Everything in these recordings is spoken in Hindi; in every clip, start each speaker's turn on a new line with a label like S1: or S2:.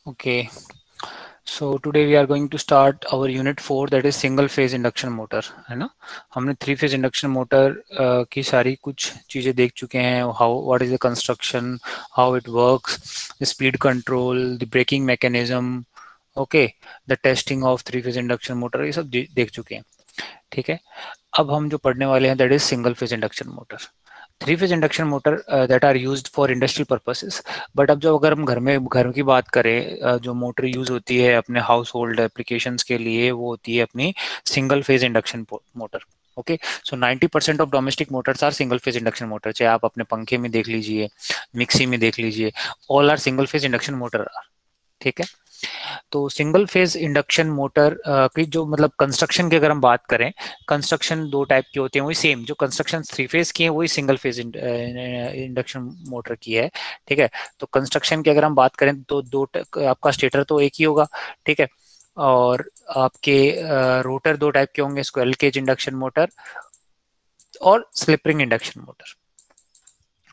S1: Okay, so today we are going to start our unit 4, that is single phase induction motor, है ना। हमने 3 phase induction motor की सारी कुछ चीज़ें देख चुके हैं, what is the construction, how it works, the speed control, the braking mechanism, okay, the testing of 3 phase induction motor, ये सब देख चुके हैं। ठीक है, अब हम जो पढ़ने वाले हैं that is single phase induction motor, 3 phase induction motor that are used for industrial purposes। But अब जो अगर हम घर की बात करें, जो मोटर यूज होती है अपने हाउस होल्ड एप्लीकेशंस के लिए, वो होती है अपनी single phase induction motor. Okay, so 90% of domestic motors are single phase induction motor. चाहे आप अपने पंखे में देख लीजिए, मिक्सी में देख लीजिए, all are single phase induction motor. ठीक है, तो सिंगल फेज इंडक्शन मोटर की जो मतलब कंस्ट्रक्शन की अगर हम बात करें, कंस्ट्रक्शन दो टाइप की होती है, वही सेम जो कंस्ट्रक्शन 3 फेज की है वही सिंगल फेज इंडक्शन मोटर की है। ठीक है, तो कंस्ट्रक्शन की अगर हम बात करें तो आपका स्टेटर तो एक ही होगा। ठीक है, और आपके रोटर दो टाइप के होंगे, स्क्विरल केज इंडक्शन मोटर और slip ring induction motor.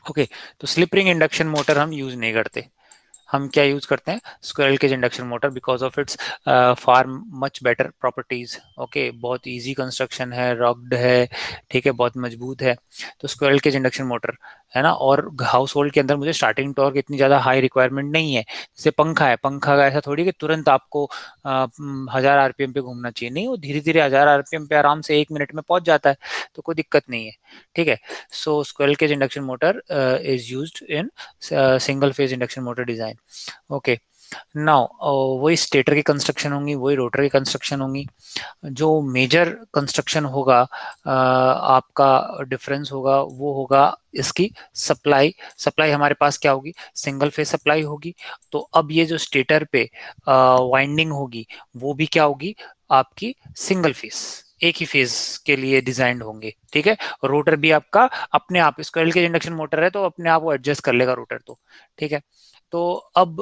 S1: Okay, तो स्लिप रिंग इंडक्शन मोटर हम यूज नहीं करते, हम क्या यूज करते हैं, squirrel cage induction motor, because of its far much better properties. Okay, बहुत इजी कंस्ट्रक्शन है, रॉक्ड है, ठीक है, बहुत मजबूत है, तो स्क्विरल केज इंडक्शन मोटर है ना। और हाउस होल्ड के अंदर मुझे स्टार्टिंग टॉर्क इतनी ज्यादा हाई रिक्वायरमेंट नहीं है, जैसे पंखा है, पंखा का ऐसा थोड़ी कि तुरंत आपको 1000 आरपीएम पे घूमना चाहिए, नहीं, वो धीरे धीरे 1000 आरपीएम पे आराम से 1 मिनट में पहुंच जाता है, तो कोई दिक्कत नहीं है। ठीक है, so squirrel cage induction motor is used in single phase induction motor design. Okay, now वही स्टेटर की कंस्ट्रक्शन होंगी, वही रोटर की कंस्ट्रक्शन होंगी। जो मेजर कंस्ट्रक्शन होगा आपका डिफरेंस होगा, वो होगा इसकी सप्लाई। सप्लाई हमारे पास क्या होगी, सिंगल फेज सप्लाई होगी। तो अब ये जो स्टेटर पे वाइंडिंग होगी वो भी क्या होगी, आपकी सिंगल फेज, एक ही फेज के लिए डिजाइंड होंगे। ठीक है, रोटर भी आपका अपने आप, स्क्विरल केज इंडक्शन मोटर है तो अपने आप वो एडजस्ट कर लेगा रोटर तो। ठीक है, तो अब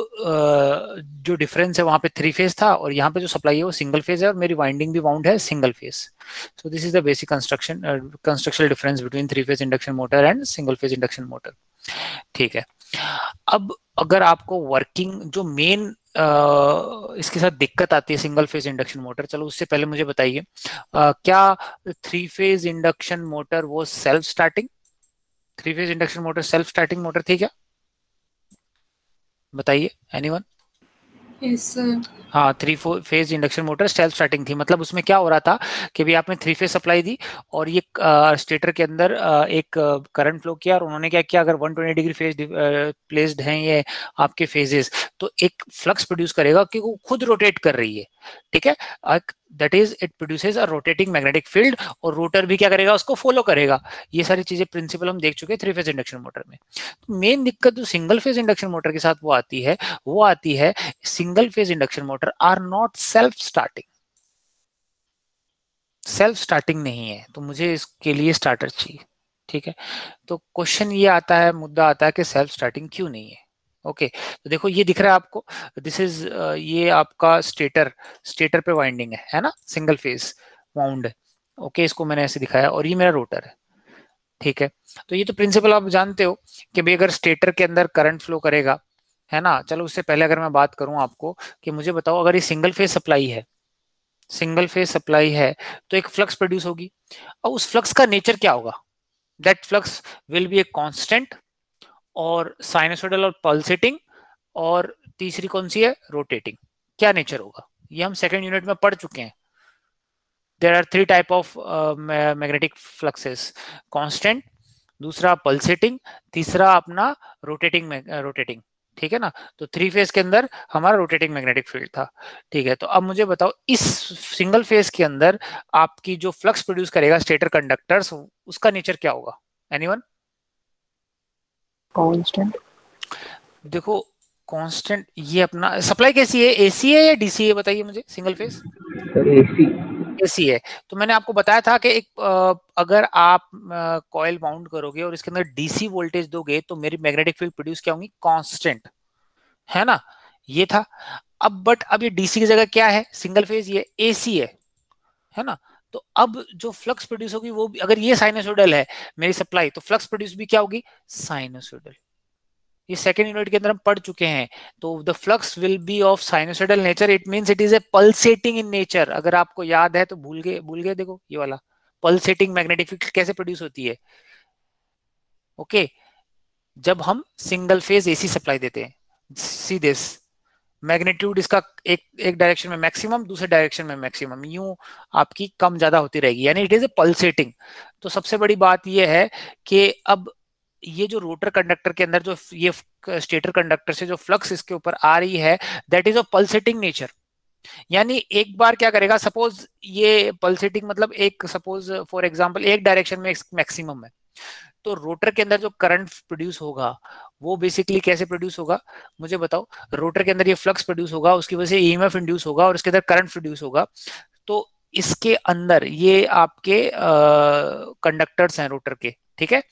S1: जो डिफरेंस है वहां पे 3 फेज था और यहाँ पे जो सप्लाई है वो सिंगल फेज है, और मेरी वाइंडिंग भी वाउंड है single phase. So this is the basic constructional difference between 3 phase induction motor and single phase induction motor. ठीक है, अब अगर आपको वर्किंग जो मेन इसके साथ दिक्कत आती है सिंगल फेज इंडक्शन मोटर, चलो उससे पहले मुझे बताइए, क्या 3 फेज इंडक्शन मोटर वो self starting, 3 phase induction motor self starting motor थी क्या, बताइए एनीवन।
S2: Yes sir.
S1: हाँ, 3 phase induction motor self starting थी, मतलब उसमें क्या हो रहा था कि भी आपने 3 फेज सप्लाई दी और ये स्टेटर के अंदर एक करंट फ्लो किया, और उन्होंने क्या किया, अगर 120 डिग्री फेज प्लेस्ड हैं ये आपके फेजेस, तो एक फ्लक्स प्रोड्यूस करेगा कि वो खुद रोटेट कर रही है। ठीक है, that is it produces a rotating magnetic field, और रोटर भी क्या करेगा, उसको फॉलो करेगा। ये सारी चीजें प्रिंसिपल हम देख चुके हैं 3 फेज इंडक्शन मोटर में। तो मेन दिक्कत जो सिंगल फेज इंडक्शन मोटर के साथ वो आती है single phase induction motor are not self starting, self starting नहीं है, तो मुझे इसके लिए स्टार्टर चाहिए। ठीक है, तो क्वेश्चन ये आता है, मुद्दा आता है कि सेल्फ स्टार्टिंग क्यों नहीं है। ओके, तो देखो ये दिख रहा है आपको, दिस इज ये आपका स्टेटर पे वाइंडिंग है ना, सिंगल फेज वाउंड। ओके, इसको मैंने ऐसे दिखाया, और ये मेरा रोटर है। ठीक है, तो ये तो प्रिंसिपल आप जानते हो कि भाई अगर स्टेटर के अंदर करंट फ्लो करेगा, है ना। चलो उससे पहले अगर मैं बात करूं आपको कि मुझे बताओ, अगर ये सिंगल फेज सप्लाई है, सिंगल फेज सप्लाई है, तो एक फ्लक्स प्रोड्यूस होगी, और उस फ्लक्स का नेचर क्या होगा, that flux will be a constant और साइनसोइडल और पल्सेटिंग, और तीसरी कौन सी है, रोटेटिंग। क्या नेचर होगा, ये हम सेकंड यूनिट में पढ़ चुके हैं। There are 3 type of magnetic fluxes, constant, दूसरा पल्सेटिंग, तीसरा अपना रोटेटिंग। ठीक है ना, तो 3 फेज के अंदर हमारा रोटेटिंग मैग्नेटिक फील्ड था। ठीक है, तो अब मुझे बताओ इस सिंगल फेज के अंदर आपकी जो फ्लक्स प्रोड्यूस करेगा स्टेटर कंडक्टर्स, उसका नेचर क्या होगा, एनीवन।
S2: कांस्टेंट।
S1: देखो कांस्टेंट, ये अपना सप्लाई कैसी है, एसी है या डीसी है, बताइए मुझे, सिंगल फेज
S2: एसी।
S1: एसी है। तो मैंने आपको बताया था कि एक अगर आप कॉइल माउंट करोगे और इसके अंदर डीसी वोल्टेज दोगे तो मेरी मैग्नेटिक फील्ड प्रोड्यूस क्या होंगी, कांस्टेंट, है ना, ये था। अब बट अब ये डीसी की जगह क्या है, सिंगल फेज, ये एसी है ना। तो अब जो फ्लक्स प्रोड्यूस होगी वो भी, अगर ये साइनसोइडल है मेरी सप्लाई, तो फ्लक्स प्रोड्यूस भी क्या होगी, साइनसोइडल। ये सेकंड यूनिट के अंदर हम पढ़ चुके हैं। तो the flux will be of sinusoidal nature, it means it is a pulsating in nature. अगर आपको याद है तो भूल गए देखो ये वाला पल्सेटिंग मैग्नेटिक फील्ड कैसे प्रोड्यूस होती है। ओके, जब हम सिंगल फेज एसी सप्लाई देते हैं, सी दिस मैग्नीट्यूड इसका एक डायरेक्शन में मैक्सिमम, दूसरे डायरेक्शन में मैक्सिमम, यूं आपकी कम ज्यादा होती रहेगी, यानी इट इज ए पल्सेटिंग। तो सबसे बड़ी बात यह है कि अब ये जो रोटर कंडक्टर के अंदर जो ये स्टेटर कंडक्टर से जो फ्लक्स इसके ऊपर आ रही है, that is of pulsating nature. यानी एक बार क्या करेगा, सपोज ये पल्सेटिंग मतलब एक सपोज फॉर एग्जांपल एक डायरेक्शन में मैक्सिमम है, तो रोटर के अंदर जो करंट प्रोड्यूस होगा वो बेसिकली कैसे प्रोड्यूस होगा मुझे बताओ। रोटर के अंदर ये फ्लक्स प्रोड्यूस होगा, उसकी वजह से ईएमएफ इंड्यूस होगा और उसके अंदर करंट प्रोड्यूस होगा। तो इसके अंदर ये आपके कंडक्टर्स हैं रोटर के, ठीक है।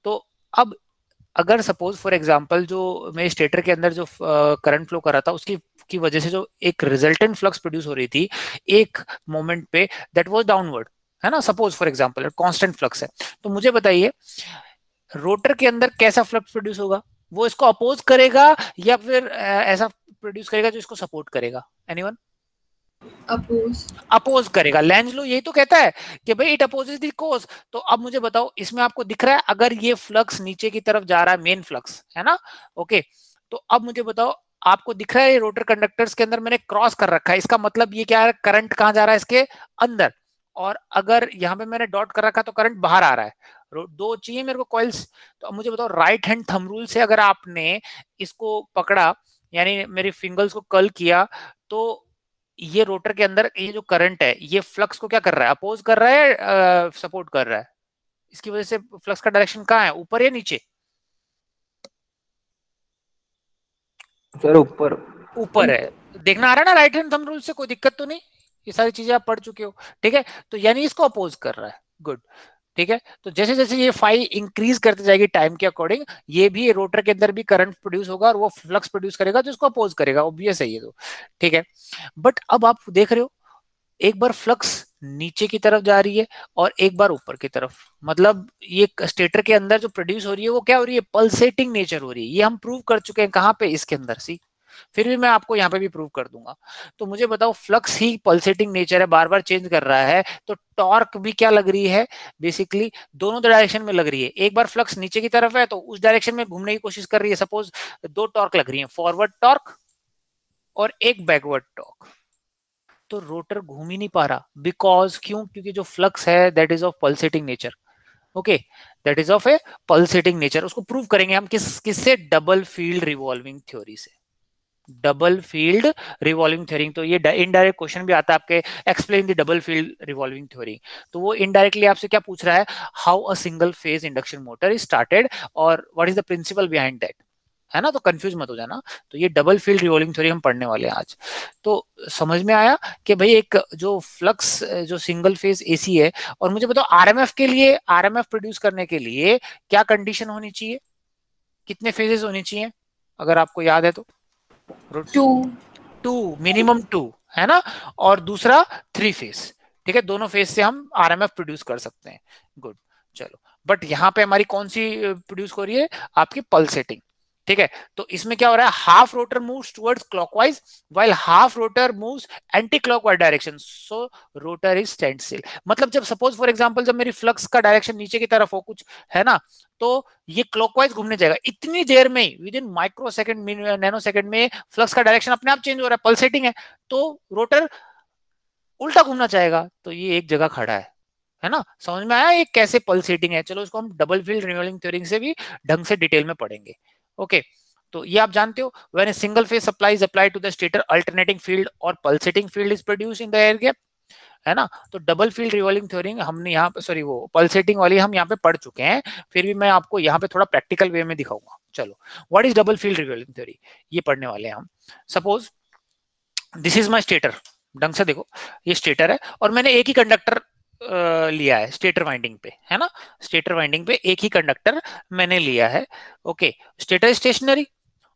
S1: तो अब अगर सपोज फॉर एग्जांपल जो मैं स्टेटर के अंदर जो करंट फ्लो कर रहा था उसकी की वजह से जो एक रिजल्टेंट फ्लक्स प्रोड्यूस हो रही थी एक मोमेंट पे, दैट वाज डाउनवर्ड, है ना। Suppose for example constant flux है, तो मुझे बताइए रोटर के अंदर कैसा फ्लक्स प्रोड्यूस होगा, वो इसको अपोज करेगा या फिर ऐसा प्रोड्यूस करेगा जो इसको सपोर्ट करेगा। एनीवन? अपोज करेगा। लेंज लो यही तो कहता है कि भाई इट अपोजेस द कोस। तो अब मुझे बताओ इसमें आपको दिख रहा है अगर ये फ्लक्स नीचे की तरफ जा रहा है, मेन फ्लक्स है ना, ओके। तो अब मुझे बताओ आपको दिख रहा है ये रोटर कंडक्टर्स के अंदर मैंने क्रॉस कर रखा है, इसका मतलब ये क्या है, करंट कहां जा रहा है इसके अंदर। और अगर यहाँ पे मैंने डॉट कर रखा तो करंट बाहर आ रहा है। दो चाहिए मेरे को कॉइल्स। तो अब मुझे बताओ राइट हैंड थंब रूल से अगर आपने इसको पकड़ा, यानी मेरी फिंगर्स को कर्ल किया, तो ये रोटर के अंदर ये जो करंट है ये फ्लक्स को क्या कर रहा है, अपोज कर रहा है, सपोर्ट कर रहा है। इसकी वजह से फ्लक्स का डायरेक्शन कहाँ है, ऊपर या नीचे?
S2: सर ऊपर।
S1: ऊपर है। देखना आ रहा है ना राइट हैंड थंब रूल से, कोई दिक्कत तो नहीं, ये सारी चीजें आप पढ़ चुके हो, ठीक है। तो यानी इसको अपोज कर रहा है, गुड, ठीक है। तो जैसे जैसे ये फाई इंक्रीज करते जाएगी टाइम के अकॉर्डिंग, ये भी रोटर के अंदर भी करंट प्रोड्यूस होगा और वो फ्लक्स प्रोड्यूस करेगा जो इसको अपोज करेगा, ऑब्वियस है ये तो, ठीक है। बट अब आप देख रहे हो एक बार फ्लक्स नीचे की तरफ जा रही है और एक बार ऊपर की तरफ, मतलब ये स्टेटर के अंदर जो प्रोड्यूस हो रही है वो क्या हो रही है, पल्सेटिंग नेचर हो रही है। ये हम प्रूव कर चुके हैं कहां पे, इसके अंदर। सी फिर भी मैं आपको यहाँ पे भी प्रूव कर दूंगा। तो मुझे बताओ फ्लक्स ही पल्सेटिंग नेचर है, बार बार चेंज कर रहा है, तो टॉर्क भी क्या लग रही है, बेसिकली दोनों डायरेक्शन में लग रही है। एक बार फ्लक्स नीचे की तरफ है तो उस डायरेक्शन में घूमने की कोशिश कर रही है, सपोज दो टॉर्क लग रही है, फॉरवर्ड टॉर्क और एक बैकवर्ड टॉर्क। तो रोटर घूम ही नहीं पा रहा, बिकॉज क्यों, क्योंकि जो फ्लक्स है that is of pulsating nature, okay, that is of a pulsating nature. उसको प्रूव करेंगे हम किससे, डबल फील्ड रिवॉल्विंग थ्योरी से, डबल फील्ड रिवॉल्विंग थ्योरी। तो ये इनडायरेक्ट क्वेश्चन भी आता है आपके, explain the double field revolving theory. तो वो इनडायरेक्टली आपसे क्या पूछ रहा है, how a single phase induction motor is started और what is the principle behind that, है ना। तो कंफ्यूज मत हो जाना। तो ये डबल फील्ड रिवॉल्विंग थ्योरी हम पढ़ने वाले हैं आज। तो समझ में आया कि भाई एक जो फ्लक्स जो सिंगल फेज एसी है, और मुझे बताओ आरएमएफ के लिए, आरएमएफ प्रोड्यूस करने के लिए क्या कंडीशन होनी चाहिए, कितने फेजेस होनी चाहिए अगर आपको याद है तो? टू, मिनिमम टू, है ना। और दूसरा थ्री फेज, ठीक है, दोनों फेज से हम आरएमएफ प्रोड्यूस कर सकते हैं, गुड। चलो, बट यहाँ पे हमारी कौन सी प्रोड्यूस हो रही है, आपकी पल्सेटिंग, ठीक है। तो इसमें क्या हो रहा है, half rotor moves towards clockwise while half rotor moves anti clockwise direction, so rotor is stand still. मतलब जब सपोज फॉर एग्जांपल जब मेरी फ्लक्स का डायरेक्शन नीचे की तरफ हो कुछ, है ना, तो ये क्लॉकवाइज घूमने जाएगा, इतनी देर में with in micro second nano second में फ्लक्स का डायरेक्शन अपने आप चेंज हो रहा है, पल्सेटिंग है, तो रोटर उल्टा घूमना चाहेगा। तो ये एक जगह खड़ा है ना। समझ में आया ये कैसे पल्सेटिंग है? चलो इसको हम डबल फील्ड रिवॉल्विंग थ्योरी से भी ढंग से डिटेल में पढ़ेंगे, ओके। तो ये आप जानते हो, when a single phase supply is applied to the stator alternating field और pulsating field is produced in the air gap, है ना। तो डबल फील्ड रिवॉल्विंग थ्योरी हमने यहाँ पे, सॉरी वो पल्सेटिंग वाली हम यहाँ पे पढ़ चुके हैं, फिर भी मैं आपको यहाँ पे थोड़ा प्रैक्टिकल वे में दिखाऊंगा। चलो, what is double field revolving theory, ये पढ़ने वाले हैं हम। Suppose this is my stator, ढंग से देखो, ये स्टेटर है और मैंने एक ही कंडक्टर लिया है स्टेटर वाइंडिंग पे, है ना। स्टेटर वाइंडिंग पे एक ही कंडक्टर मैंने लिया है, ओके। स्टेटर स्टेशनरी,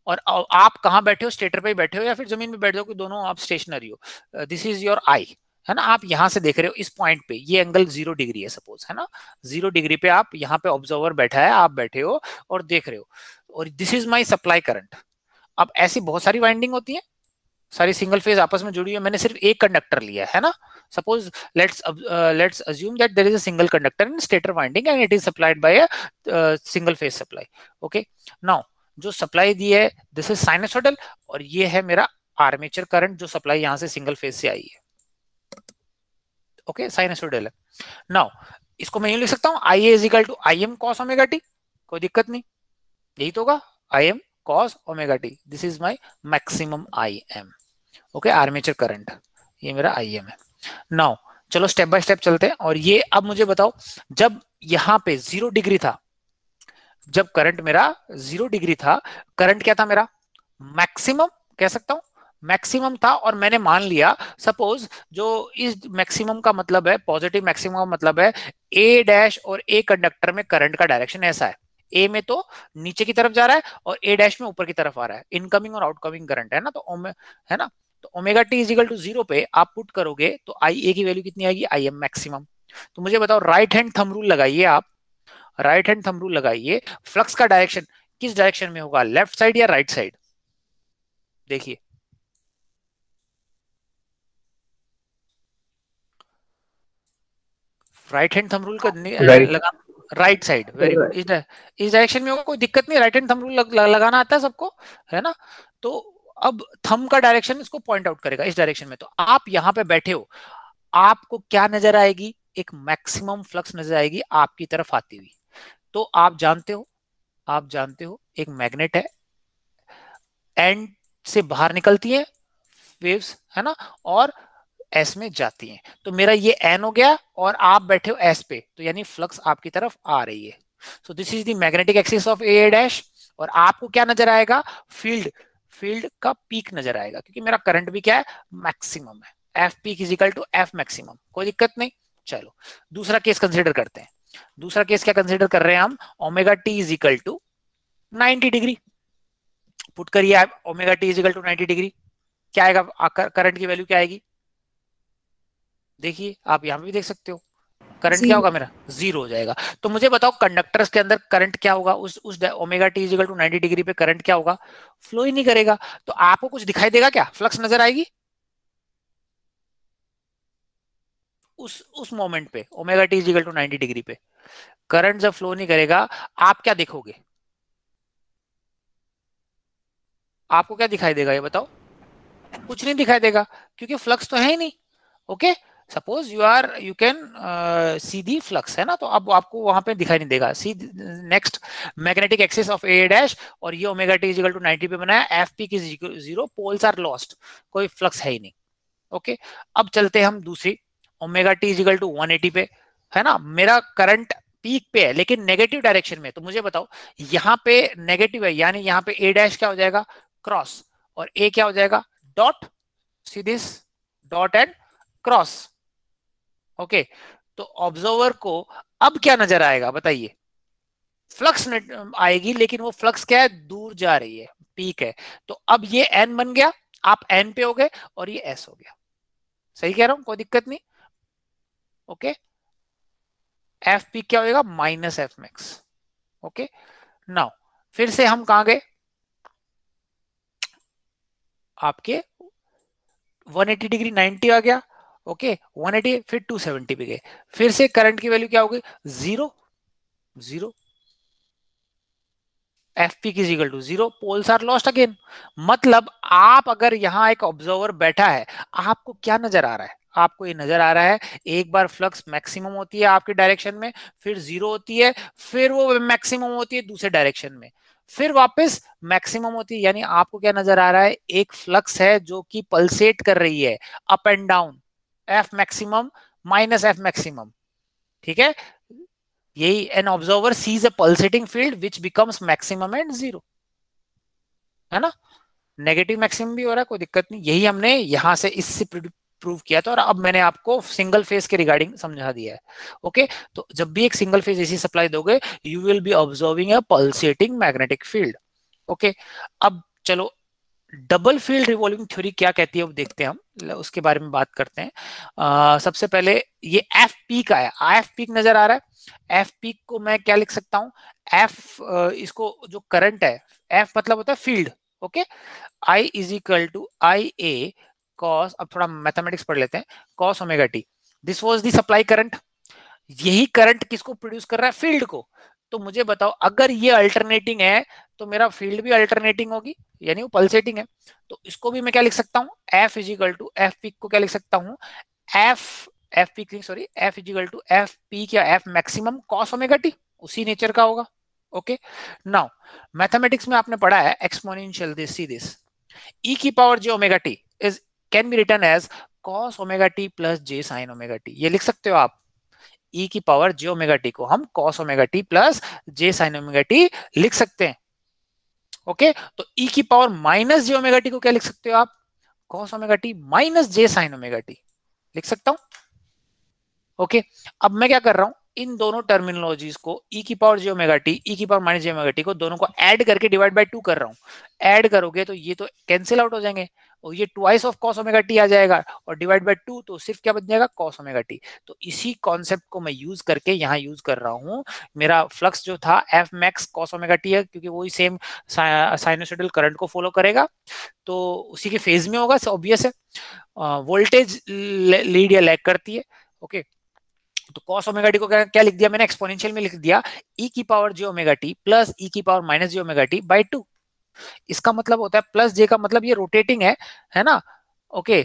S1: और आप कहाँ बैठे हो, स्टेटर पे बैठे हो या फिर जमीन पे बैठे हो, कि दोनों आप स्टेशनरी हो। दिस इज योर आई, है ना। आप यहाँ से देख रहे हो इस पॉइंट पे, ये एंगल 0 डिग्री है सपोज, है ना। 0 डिग्री पे आप यहाँ पे ऑब्जर्वर बैठा है, आप बैठे हो और देख रहे हो। और this is my supply current. अब ऐसी बहुत सारी वाइंडिंग होती है, सारी सिंगल फेज आपस में जुड़ी है, मैंने सिर्फ एक कंडक्टर लिया है ना। Suppose let's assume that there is a single conductor in stator winding and it is supplied by a single phase supply. Okay, now जो सप्लाई दी है दिस इज साइनसोइडल, और ये है मेरा आर्मेचर करंट जो सप्लाई यहां से सिंगल फेज से आई है। ओके, साइनसोइडल है। नाउ इसको मैं यूं लिख सकता हूं, I A is equal to I M cos omega T, कोई दिक्कत नहीं, यही तो होगा, I M cos omega T, this is my maximum I M. Okay, armature current ये मेरा आई एम है। नाउ चलो स्टेप बाय स्टेप चलते हैं, और ये अब मुझे बताओ, जब यहां पे 0 डिग्री था, जब करंट मेरा 0 डिग्री था, करंट क्या था मेरा, मैक्सिमम कह सकता हूं, मैक्सिमम था, और मैंने मान लिया सपोज जो इस मैक्सिमम का मतलब है, पॉजिटिव मैक्सिमम का मतलब है ए डैश और ए कंडक्टर में करंट का डायरेक्शन ऐसा है, ए में तो नीचे की तरफ जा रहा है और ए डैश में ऊपर की तरफ आ रहा है, इनकमिंग और आउटकमिंग करंट है ना, तो है ना, तो ओमेगा टी इजिकल टू 0 पे आप पुट करोगे तो आई ए की वैल्यू कितनी आएगी, आई एम मैक्सिमम। तो मुझे बताओ, राइट हैंड थंब रूल लगाइए आप, राइट हैंड थंब रूल लगाइए, फ्लक्स का डायरेक्शन किस डायरेक्शन में होगा, लेफ्ट साइड या राइट साइड, देखिए राइट हैंड थंब रूल का लगा, राइट साइड, वेरी गुड, इस डायरेक्शन में होगा, कोई दिक्कत नहीं, राइट हैंड थंब रूल लगाना आता है सबको, है ना। तो अब थंब का डायरेक्शन इसको पॉइंट आउट करेगा इस डायरेक्शन में, तो आप यहां पे बैठे हो, आपको क्या नजर आएगी, एक मैक्सिमम फ्लक्स नजर आएगी आपकी तरफ आती हुई। तो आप जानते हो, आप जानते हो एक मैग्नेट है, एंड से बाहर निकलती है वेव्स, है ना, और एस में जाती हैं, तो मेरा ये एन हो गया और आप बैठे हो एस पे, तो यानी फ्लक्स आपकी तरफ आ रही है। सो this is the magnetic axis of A dash, और आपको क्या नजर आएगा, फील्ड, फील्ड का पीक नजर आएगा, क्योंकि मेरा करंट भी क्या है, मैक्सिमम है, F peak is equal to F maximum, कोई दिक्कत नहीं। चलो दूसरा केस कंसिडर करते हैं, दूसरा केस क्या कंसिडर कर रहे हैं हम, omega T is equal to 90 degree, put करिए आप omega T is equal to 90 degree, क्या आएगा, करंट की वैल्यू क्या आएगी, देखिए आप यहां भी देख सकते हो, करंट क्या होगा मेरा, 0 हो जाएगा। तो मुझे बताओ कंडक्टर्स के अंदर करंट क्या होगा, उस omega T equal to 90 degree पे करंट क्या होगा, फ्लो ही नहीं करेगा। तो आपको कुछ दिखाई देगा क्या, फ्लक्स नजर आएगी उस मोमेंट पे, omega T equal to 90 degree पे करंट जब फ्लो नहीं करेगा, आप क्या देखोगे, आपको क्या दिखाई देगा ये बताओ, कुछ नहीं दिखाई देगा, क्योंकि फ्लक्स तो है ही नहीं। Okay, suppose you can see the flux, है ना, तो अब आपको वहां पे दिखाई नहीं देगा। See next, magnetic axis of A dash, और ये ओमेगा टी इक्वल टू 90 पे बनाया, एफ पी की 0, पोल्स आर लॉस्ट, कोई फ्लक्स है ही नहीं। ओके, अब चलते हैं हम दूसरी, ओमेगा टी इक्वल टू 180 पे, है ना, मेरा करंट पीक पे है लेकिन नेगेटिव डायरेक्शन में, तो मुझे बताओ यहाँ पे नेगेटिव है, यानी यहाँ पे ए डैश क्या हो जाएगा, क्रॉस, और ए क्या हो जाएगा, dot, see this dot and cross. Okay, तो ऑब्जर्वर को अब क्या नजर आएगा बताइए, फ्लक्स आएगी, लेकिन वो फ्लक्स क्या है, दूर जा रही है, पीक है, तो अब ये एन बन गया, आप एन पे हो गए और ये एस हो गया, सही कह रहा हूं, कोई दिक्कत नहीं। ओके, एफ पीक क्या होगा, minus F max. Okay, now फिर से हम कहां गए, आपके 180 डिग्री 90 आ गया, ओके 180, फिर 270 पे गए, फिर से करंट की वैल्यू क्या होगी, 0, 0, एफ पी की equal to 0, poles are lost again. मतलब आप अगर यहां एक ऑब्जर्वर बैठा है, आपको क्या नजर आ रहा है, आपको ये नजर आ रहा है, एक बार फ्लक्स मैक्सिमम होती है आपके डायरेक्शन में, फिर 0 होती है, फिर वो मैक्सिमम होती है दूसरे डायरेक्शन में, फिर वापस मैक्सिमम होती है, यानी आपको क्या नजर आ रहा है, एक फ्लक्स है जो कि पल्सेट कर रही है up and down, F maximum minus F maximum, ठीक है, यही an observer sees a pulsating field which becomes maximum and 0, है ना, नेगेटिव मैक्सिमम भी हो रहा है, कोई दिक्कत नहीं, यही हमने यहां से इससे प्रूव किया था, और अब मैंने आपको सिंगल फेज के रिगार्डिंग समझा दिया है। ओके, तो जब भी एक सिंगल फेज एसी सप्लाई दोगे, you will be observing a pulsating magnetic field. Okay, अब चलो डबल फील्ड रिवॉल्विंग थ्योरी क्या कहती है वो देखते हैं हम, उसके बारे में बात करते हैं। सबसे पहले ये एफ पीक आया, एफ पीक नजर आ रहा है, एफ पीक को मैं क्या लिख सकता हूं, एफ, इसको जो करंट है, एफ मतलब होता है field, okay, I is equal to I A cos, अब थोड़ा मैथमेटिक्स पढ़ लेते हैं, cos omega T, this was the supply current, यही करंट किसको प्रोड्यूस कर रहा है, फील्ड को। तो मुझे बताओ अगर ये अल्टरनेटिंग है तो मेरा फील्ड भी अल्टरनेटिंग होगी, यानी वो पल्सेटिंग है। तो इसको भी मैं क्या लिख सकता हूँ, F is equal to F peak को क्या लिख सकता हूँ, F, F peak sorry, F is equal to F peak या F maximum cos omega T, उसी नेचर का होगा। ओके, नाउ मैथमेटिक्स में आपने पढ़ा है exponential this, see this, e की power j omega T is can be written as cos omega T plus j sin omega T, ये लिख सकते हो आप, e की पावर j ओमेगा टी को हम cos omega T plus j sin omega T लिख सकते हैं। ओके, तो e की power minus j omega T को क्या लिख सकते हो आप, cos omega T minus j sin omega T लिख सकता हूं। ओके, अब मैं क्या कर रहा हूं, इन दोनों टर्मिनोलॉजीज को e की power j omega T, e की power minus j omega T को दोनों को ऐड करके डिवाइड बाय 2 कर रहा हूं। ऐड करोगे तो ये तो कैंसिल आउट हो जाएंगे और ये twice of cos omega T आ जाएगा, और डिवाइड बाय 2 तो सिर्फ क्या बन जाएगा, cos ओमेगा टी। तो इसी कॉन्सेप्ट को मैं यूज करके यहाँ यूज कर रहा हूँ। मेरा फ्लक्स जो था F max cos omega T है, क्योंकि वही सेम साइनोसॉइडल करंट को फॉलो करेगा, तो उसी के फेज में होगा, ऑब्वियस है। वोल्टेज लीड या लैग करती है। ओके, तो cos ओमेगा टी को क्या लिख दिया मैंने, एक्सपोनेंशियल में लिख दिया e की power j omega T plus e की power minus j omega T by 2। इसका मतलब होता है प्लस j का मतलब ये रोटेटिंग है ना, ओके,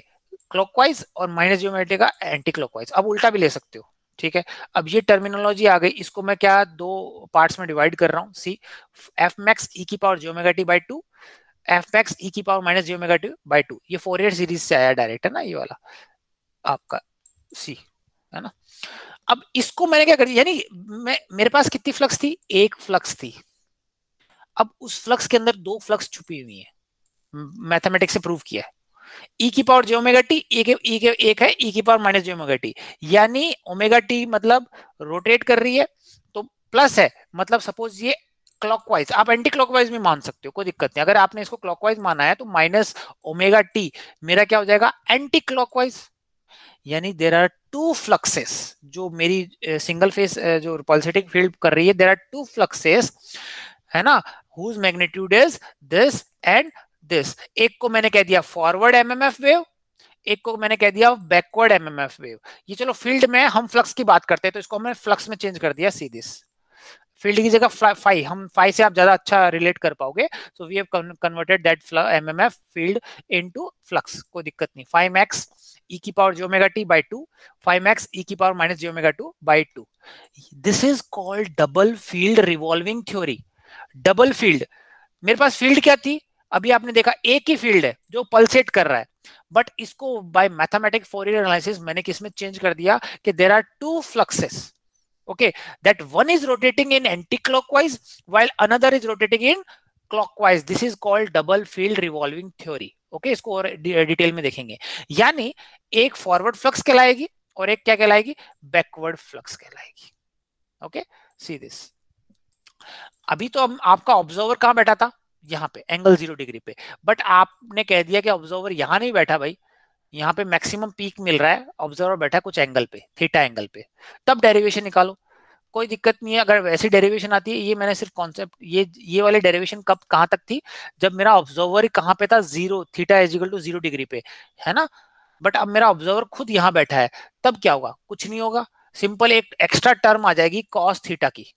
S1: क्लॉकवाइज, और माइनस j ओमेगा टी का एंटी क्लॉकवाइज, अब उल्टा भी ले सकते हो। ठीक है, अब ये टर्मिनोलॉजी आ गई, इसको मैं क्या दो पार्ट्स में डिवाइड कर रहा हूँ, सी एफ मैक्स e की power j omega T by 2, F max e की power minus j omega T by 2, ये फोरियर सीरीज से आया डायरेक्ट, है ना, ये वाला आपका सी, है ना। अब इसको मैंने क्या कर दिया, यानी मेरे पास कितनी फ्लक्स थी, एक फ्लक्स थी। अब उस फ्लक्स के अंदर दो फ्लक्स छुपी हुई है, मैथमेटिक्स से प्रूव किया है। e की पावर j ओमेगा टी, एक है e की power minus j omega T, यानी ओमेगा टी मतलब रोटेट कर रही है, तो प्लस है, मतलब सपोज ये क्लॉकवाइज, आप एंटी क्लॉकवाइज भी मान सकते हो, कोई दिक्कत नहीं। अगर आपने इसको क्लॉकवाइज माना है तो माइनस ओमेगा टी मेरा क्या हो जाएगा, एंटी क्लॉकवाइज, यानी देर आर टू फ्लक्सेस, जो मेरी सिंगल फेस जो पल्सेटिंग फील्ड कर रही है, देर आर टू फ्लक्सेस, है ना, whose magnitude is this and this. एक को मैंने कह दिया फॉरवर्ड एमएमएफ वेव, एक को मैंने कह दिया बैकवर्ड एमएमएफ वेव। ये चलो फील्ड में हम फ्लक्स की बात करते हैं, तो इसको हमने फ्लक्स में चेंज कर दिया, सी दिस, फील्ड की जगह फाई, हम फाई से आप ज्यादा अच्छा रिलेट कर पाओगे, so we have converted that MMF field into flux, कोई दिक्कत नहीं। फाई मैक्स e की power j omega t by 2, phi max e की power minus j omega 2 by 2, this is called double field revolving theory. Double field, मेरे पास फील्ड क्या थी, अभी आपने देखा एक ही फील्ड है जो पल्सेट कर रहा है, बट इसको बाय मैथमेटिक फोरियर एनालिसिस मैंने किसमें चेंज कर दिया कि there are two fluxes, okay, that one is rotating in anti-clockwise while another is rotating in clockwise, this is called double field revolving theory। okay, इसको और डिटेल में देखेंगे, यानी एक फॉरवर्ड फ्लक्स कहलाएगी और एक क्या कहलाएगी, बैकवर्ड फ्लक्स कहलाएगी। ओके, सी दिस, अभी तो आपका ऑब्जर्वर कहां बैठा था, यहाँ पे एंगल 0 डिग्री पे, बट आपने कह दिया कि ऑब्जर्वर यहां नहीं बैठा भाई, यहाँ पे मैक्सिमम पीक मिल रहा है, ऑब्जर्वर बैठा कुछ एंगल पे, थीटा एंगल पे, तब डेरिवेशन निकालो, कोई दिक्कत नहीं है। अगर वैसी डेरिवेशन आती है, ये मैंने सिर्फ कॉन्सेप्ट, ये वाली डेरिवेशन कब कहां तक थी, जब मेरा ऑब्जर्वर कहां पे था, 0, theta is equal to 0 degree पे, है ना। बट अब मेरा ऑब्जर्वर खुद यहां बैठा है, तब क्या होगा, कुछ नहीं होगा, सिंपल एक एक्स्ट्रा टर्म आ जाएगी कॉस थीटा की,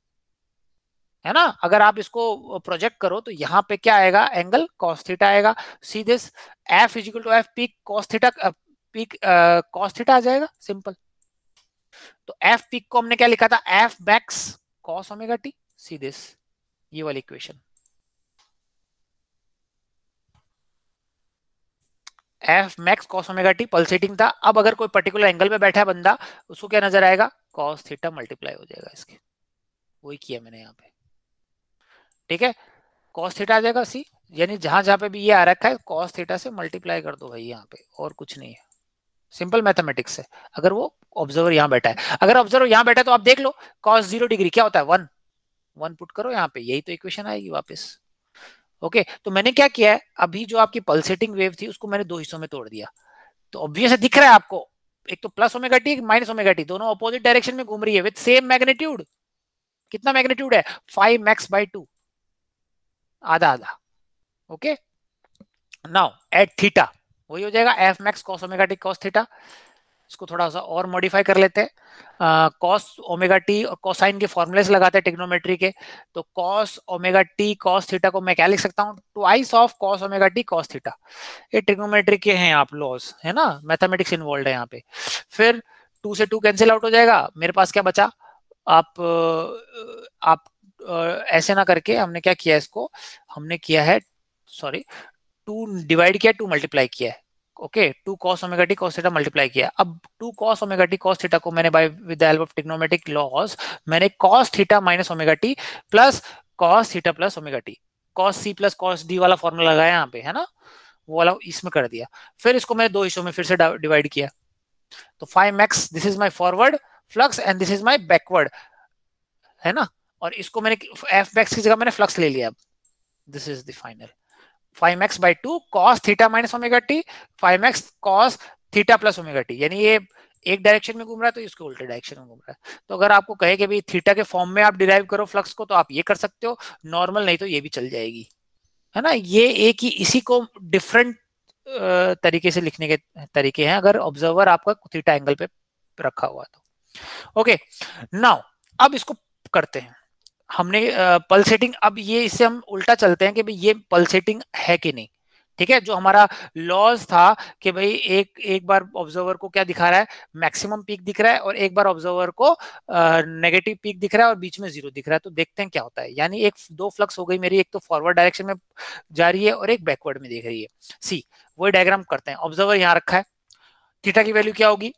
S1: है ना। अगर आप इसको प्रोजेक्ट करो तो यहाँ पे क्या आएगा, एंगल कॉस थीटा आएगा, see this, F is equal to F peak cos theta, peak cos theta आ जाएगा, सिंपल। तो एफ पीक को हमने क्या लिखा था, F max cos omega T, see this, ये वाली equation, F max cos omega T pulsating था। अब अगर कोई पर्टिकुलर एंगल पे बैठा है बंदा, उसको क्या नजर आएगा, कॉस थीटा मल्टीप्लाई हो जाएगा इसके, वही किया मैंने यहाँ पे, ठीक है, कॉस थीटा आ जाएगा, सी, यानी जहां जहां पे भी ये आ रखा है कॉस थीटा से मल्टीप्लाई कर दो भाई यहाँ पे, और कुछ नहीं है, सिंपल मैथमेटिक्स है। अगर वो ऑब्जर्वर यहाँ बैठा है, अगर ऑब्जर्वर यहाँ बैठा है तो आप देख लो कॉस 0 डिग्री क्या होता है, 1, 1 पुट करो यहाँ पे, यही तो इक्वेशन आएगी वापस। ओके, तो मैंने क्या किया है, अभी जो आपकी पल्सेटिंग वेव थी उसको मैंने दो हिस्सों में तोड़ दिया, तो ऑब्वियस दिख रहा है आपको, एक तो plus omega T, minus omega T, दोनों अपोजिट डायरेक्शन में घूम रही है विद सेम मैग्नीट्यूड, कितना मैग्नीट्यूड है 5max/2, आधा आधा। ओके, नाउ एट थीटा वही हो जाएगा F max cos omega T cos theta. इसको थोड़ा सा और मॉडिफाई कर लेते हैं, कॉस ओमेगा टी और कोसाइन के फॉर्मूलेस लगाते हैं टिग्नोमेट्री के। तो cos omega T cos theta को मैं क्या लिख सकता हूँ, twice of cos omega T cos theta. ये टिग्नोमेट्री के हैं आप लॉज, है ना, मैथमेटिक्स इन्वॉल्व है यहाँ पे। फिर 2 से 2 कैंसिल आउट हो जाएगा, मेरे पास क्या बचा, आप ऐसे ना करके हमने क्या किया, इसको हमने किया है, सॉरी 2 डिवाइड किया 2 मल्टीप्लाई किया है। Okay, 2 cos omega T cos theta multiply किया। अब 2 cos omega T cos theta को मैंने by with the help of trigonometric laws मैंने cos theta minus omega T plus cos theta plus omega T cos C plus cos D वाला फॉर्मूला लगाया यहाँ पे, है ना, वो वाला इसमें कर दिया। फिर इसको मैंने दो हिस्सों में फिर से डिवाइड किया। तो 5max this is my forward flux and this is my backward, है ना। और इसको मैंने एफ मैक्स की जगह मैंने फ्लक्स ले लिया। अब this is the final 5max/2 cos theta minus omega T 5max cos theta plus omega T, यानी ये एक डायरेक्शन में घूम रहा है तो इसके उल्टे डायरेक्शन में घूम रहा है। तो अगर आपको कहे कि भाई थीटा के फॉर्म में आप डिराइव करो फ्लक्स को, तो आप ये कर सकते हो, नॉर्मल नहीं तो ये भी चल जाएगी, है ना। ये एक ही इसी को डिफरेंट तरीके से लिखने के तरीके हैं अगर ऑब्जर्वर आपका थीटा एंगल पे रखा हुआ तो। ओके, नाउ अब इसको करते हैं हमने पल्सेटिंग। अब ये इससे हम उल्टा चलते हैं कि भाई ये पल्सेटिंग है कि नहीं, ठीक है। जो हमारा लॉज था कि भाई एक बार ऑब्जर्वर को क्या दिखा रहा है, मैक्सिमम पीक दिख रहा है, और एक बार ऑब्जर्वर को नेगेटिव पीक दिख रहा है और बीच में जीरो दिख रहा है। तो देखते हैं क्या होता है, यानी एक दो फ्लक्स हो गई मेरी, एक तो फॉरवर्ड डायरेक्शन में जा रही है और एक बैकवर्ड में देख रही है। सी वही डायग्राम करते हैं। ऑब्जर्वर यहाँ रखा है, थीटा की वैल्यू क्या होगी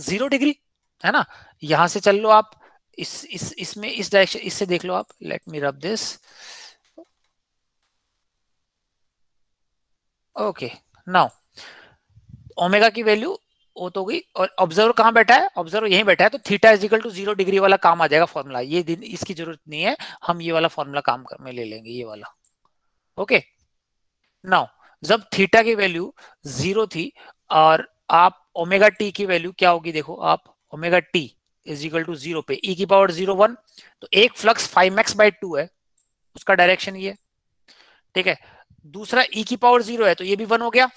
S1: 0 डिग्री, है ना। यहां से चल लो आप इसमें इस डायरेक्शन, इससे देख लो आप, let me rub this. Okay, now omega की वैल्यू वो तो गई, और ऑब्जर्वर कहां बैठा है, ऑब्जर्वर यहीं बैठा है, तो theta is equal to 0 degree वाला काम आ जाएगा फॉर्मूला। ये दिन इसकी जरूरत नहीं है, हम ये वाला फॉर्मूला काम कर में ले लेंगे, ये वाला। ओके, नाउ जब थीटा की वैल्यू 0 थी और आप ओमेगा टी की वैल्यू क्या होगी, देखो आप, omega T is equal to 0 पे e की पावर 0 1, तो एक फ्लक्स 5max/2 है, उसका डायरेक्शन ये, ठीक है। दूसरा e की पावर 0 है तो ये भी 1 हो गया,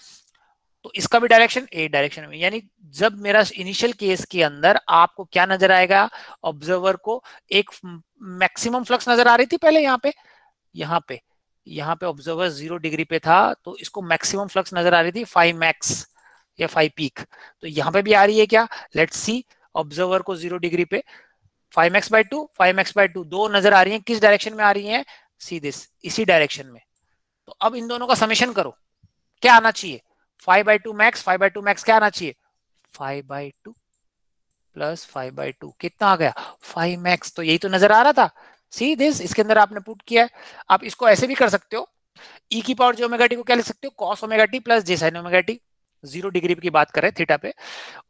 S1: तो इसका भी डायरेक्शन ए डायरेक्शन में। यानी जब मेरा इनिशियल केस के अंदर आपको क्या नजर आएगा, ऑब्जर्वर को एक मैक्सिमम फ्लक्स नजर आ रही थी पहले यहाँ पे ऑब्जर्वर 0 डिग्री पे था, तो इसको मैक्सिमम फ्लक्स नजर आ रही थी 5max या 5 पीक। तो यहाँ पे भी आ रही है क्या, लेट्स सी, ऑब्जर्वर को 0 डिग्री पे 5max/2 दो नजर आ रही है, किस डायरेक्शन में आ रही है, सी दिस, इसी डायरेक्शन में। तो अब इन दोनों का समेशन करो, क्या आना चाहिए 5/2 मैक्स, 5/2 मैक्स क्या आना चाहिए 5/2 प्लस 5/2 कितना आ गया 5max। तो यही तो नजर आ रहा था, सी दिस, इसके अंदर आपने पुट किया है। आप इसको ऐसे भी कर सकते हो, e की पावर जे ओमेगा टी को क्या लिख सकते हो, cos ओमेगा टी प्लस जे साइन ओमेगा टी, 0 डिग्री की बात करें थीटा पे,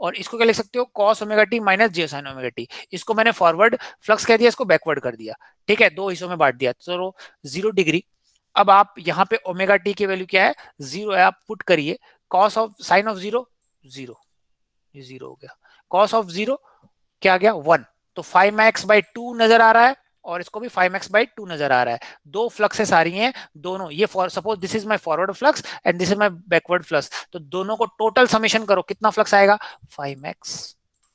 S1: और इसको क्या लिख सकते हो cos ओमेगा टी माइनस जे साइन ओमेगा टी। इसको मैंने फॉरवर्ड फ्लक्स कह दिया, इसको बैकवर्ड कर दिया, ठीक है, दो हिस्सों में बांट दिया, तो 0 डिग्री। अब आप यहाँ पे ओमेगा टी की वैल्यू क्या है 0 है, आप पुट करिए, cos ऑफ साइन ऑफ 0 0, ये 0 हो गया, cos ऑफ 0 क्या आ गया 1, तो 5max/2 नजर आ रहा है और इसको भी 5max/2 नजर आ रहा है। दो फ्लक्सेस आ रही हैं, दोनों ये suppose this is my forward flux and this is my backward flux, तो दोनों को टोटल समेशन करो, कितना फ्लक्स आएगा 5max।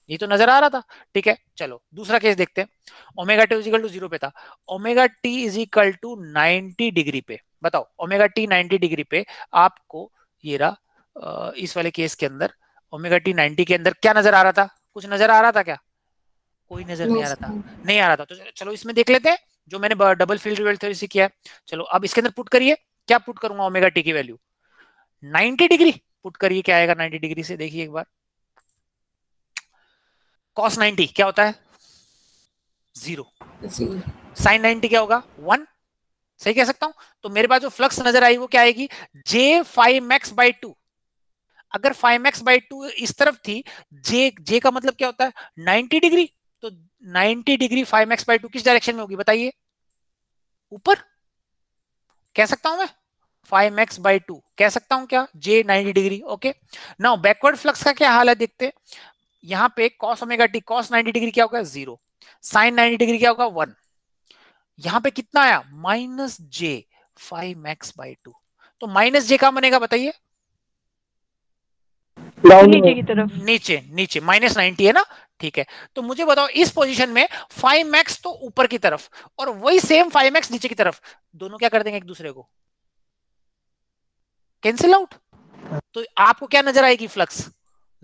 S1: ये तो नजर आ रहा था, ठीक है। चलो दूसरा केस देखते हैं। Omega T is equal to 0 पे था, omega T is equal to 90 degree पे, बताओ ओमेगा टी 90 डिग्री पे आपको ये रहा, इस वाले केस के अंदर ओमेगा टी 90 के अंदर क्या नजर आ रहा था, कुछ नजर आ रहा था क्या, कोई नजर नहीं आ रहा था, नहीं आ रहा था। तो चलो इसमें देख लेते हैं जो मैंने डबल फील्ड रिवेल थ्योरी से किया है। चलो अब इसके अंदर पुट करिए, क्या पुट करूंगा ओमेगा टी की वैल्यू 90 डिग्री पुट करिए, क्या आएगा 90 डिग्री से, देखिए एक बार, cos 90 क्या होता है 0, sin 90 क्या होगा 1, सही कह सकता हूं। तो मेरे पास जो फ्लक्स नजर आई वो क्या आएगी j5max/2। अगर 5max/2 इस तरफ थी, जे का मतलब क्या होता है 90 डिग्री, तो 90 डिग्री 5max/2 किस डायरेक्शन में होगी बताइए, ऊपर कह सकता हूं मैं 5max/2 कह सकता हूं क्या, जे 90 degree. Okay, now backward flux का क्या हाल है देखते हैं। यहाँ पे cos omega T cos 90 degree क्या होगा 0, साइन 90 डिग्री क्या होगा 1, यहां पे कितना आया -j5max/2, तो -j का बनेगा बताइए,
S3: नीचे की तरफ,
S1: नीचे नीचे -90 है ना, ठीक है। तो मुझे बताओ इस पोजीशन में 5max तो ऊपर की तरफ और वही सेम 5max नीचे की तरफ, दोनों क्या कर देंगे एक दूसरे को कैंसिल आउट, तो आपको क्या नजर आएगी flux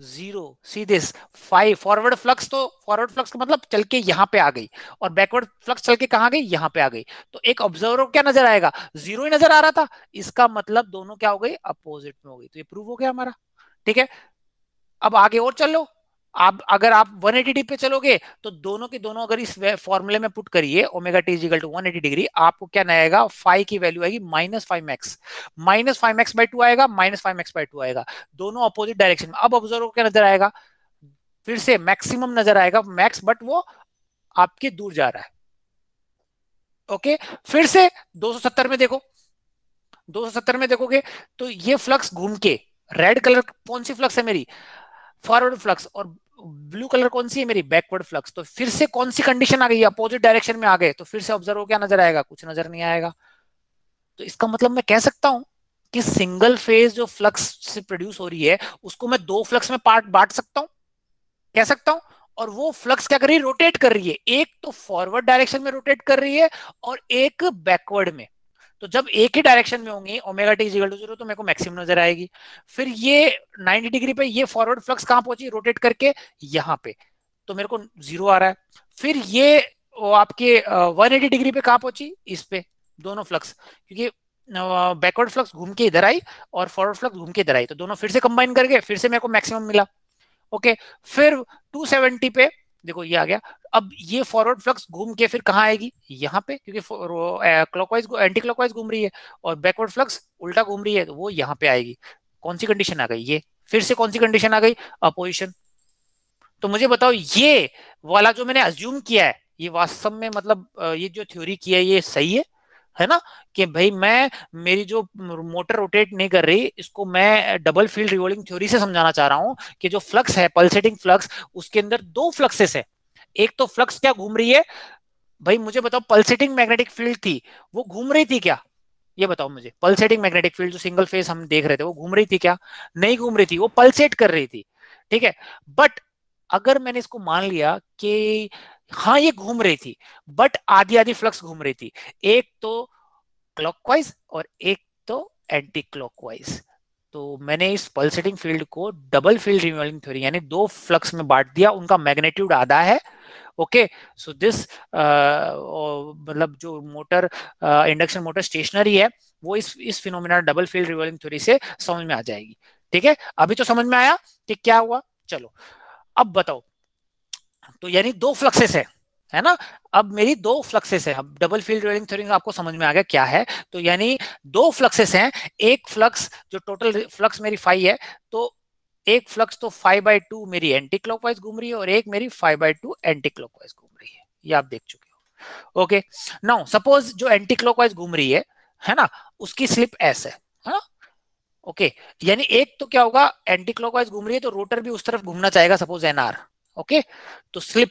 S1: zero, see this 5 forward flux, तो फॉरवर्ड फ्लक्स का मतलब चल के यहां पे आ गई और बैकवर्ड फ्लक्स चल के कहां गई यहां पे आ गई, तो एक ऑब्जर्वर को क्या नजर आएगा जीरो ही नजर आ रहा था, इसका मतलब दोनों क्या हो गई अपोजिट में हो गई, तो ये प्रूव हो गया हमारा, ठीक है। अब आगे और चलो, आप अगर आप 180 पे चलोगे तो दोनों के दोनों अगर इस फॉर्मूले में पुट करिए omega T equal to 180 degree, आपको क्या आएगा फाई की वैल्यू आएगी -5max, -5max/2 आएगा, -5max/2 आएगा, दोनों अपोजिट डायरेक्शन में। अब ऑब्जर्वर को क्या नजर आएगा, फिर से मैक्सिमम नजर आएगा मैक्स, बट वो आपके दूर जा रहा है, ओके। फिर से 270 में देखो, 270 में देखोगे तो ये फ्लक्स घूम के, रेड कलर कौन सी फ्लक्स है मेरी फॉरवर्ड फ्लक्स, और ब्लू कलर कौन सी है मेरी बैकवर्ड फ्लक्स, तो फिर से कौन सी कंडीशन आ गई अपोजिट डायरेक्शन में आ गए, तो फिर से ऑब्जर्व क्या नजर आएगा कुछ नजर नहीं आएगा, तो इसका मतलब मैं कह सकता हूं कि सिंगल फेज जो फ्लक्स से प्रोड्यूस हो रही है उसको मैं दो फ्लक्स में पार्ट बांट सकता हूं, कह सकता हूं, और वो फ्लक्स क्या कर रही है रोटेट कर रही है, एक तो फॉरवर्ड डायरेक्शन में रोटेट कर रही है और एक बैकवर्ड में, तो जब एक ही डायरेक्शन में होंगी ओमेगा टी इक्वल टू 0 तो मेरे को मैक्सिमम नजर आएगी, फिर ये 90 डिग्री पे ये फॉरवर्ड फ्लक्स कहां पहुंची रोटेट करके यहां पे, तो मेरे को 0 आ रहा है, फिर ये आपके 180 डिग्री पे कहां पहुंची इस पे, दोनों फ्लक्स, क्योंकि बैकवर्ड फ्लक्स घूम के इधर आई और फॉरवर्ड फ्लक्स घूम के इधर आई, तो दोनों फिर से कंबाइन करके फिर से मेरे को मैक्सिमम मिला, ओके। फिर 270 पे देखो ये आ गया, अब ये फॉरवर्ड फ्लक्स घूम के फिर कहां आएगी यहाँ पे, क्योंकि क्लॉकवाइज एंटी क्लॉकवाइज घूम रही है और बैकवर्ड फ्लक्स उल्टा घूम रही है, तो वो यहाँ पे आएगी, कौन सी कंडीशन आ गई ये, फिर से कौन सी कंडीशन आ गई अपोजिशन, तो मुझे बताओ ये वाला जो मैंने अज्यूम किया है ये वास्तव में मतलब ये जो थ्योरी की है ये सही है ना, कि भाई मैं मेरी जो मोटर रोटेट नहीं कर रही इसको मैं डबल फील्ड रिवॉल्विंग थ्योरी से समझाना चाह रहा हूं कि जो फ्लक्स है पल्सेटिंग फ्लक्स उसके अंदर दो फ्लक्सेस है, एक तो फ्लक्स क्या घूम रही है, भाई मुझे बताओ पल्सेटिंग मैग्नेटिक फील्ड थी वो घूम रही थी क्या, ये बताओ मुझे, पल्सेटिंग मैग्नेटिक फील्ड जो सिंगल फेस हम देख रहे थे वो घूम रही थी क्या, नहीं घूम रही थी, वो पल्सेट कर रही थी, ठीक है। बट अगर मैंने इसको मान लिया कि हाँ ये घूम रही थी बट आधी आधी फ्लक्स घूम रही थी, एक तो क्लॉकवाइज और एक तो एंटी क्लॉकवाइज, तो मैंने इस पल्सेटिंग फील्ड को डबल फील्ड रिवॉल्विंग थ्योरी यानी दो फ्लक्स में बांट दिया, उनका मैग्नीट्यूड आधा है, ओके। सो दिस मतलब जो मोटर इंडक्शन मोटर स्टेशनरी है वो इस phenomena double field revolving theory से समझ में आ जाएगी, ठीक है। अभी तो समझ में आया कि क्या हुआ, चलो अब बताओ, तो यानी दो फ्लक्सेस है ना, अब मेरी दो फ्लक्सेस है, अब डबल फील्ड रिवॉल्विंग थ्योरी आपको समझ में आ गया क्या है, तो यानी दो फ्लक्सेस हैं, एक फ्लक्स जो टोटल फ्लक्स मेरी फाई है, तो एक फ्लक्स तो 5/2 मेरी एंटी क्लॉकवाइज घूम रही है और एक मेरी 5/2 एंटी क्लॉकवाइज घूम रही है, ये आप देख चुके हो, ओके। नाउ सपोज जो एंटी क्लॉकवाइज घूम रही है ना, उसकी स्लिप एस है ना, ओके। यानी एक तो क्या होगा एंटी क्लॉकवाइज घूम रही है तो रोटर भी उस तरफ घूमना चाहेगा, सपोज एनआर, ओके। तो स्लिप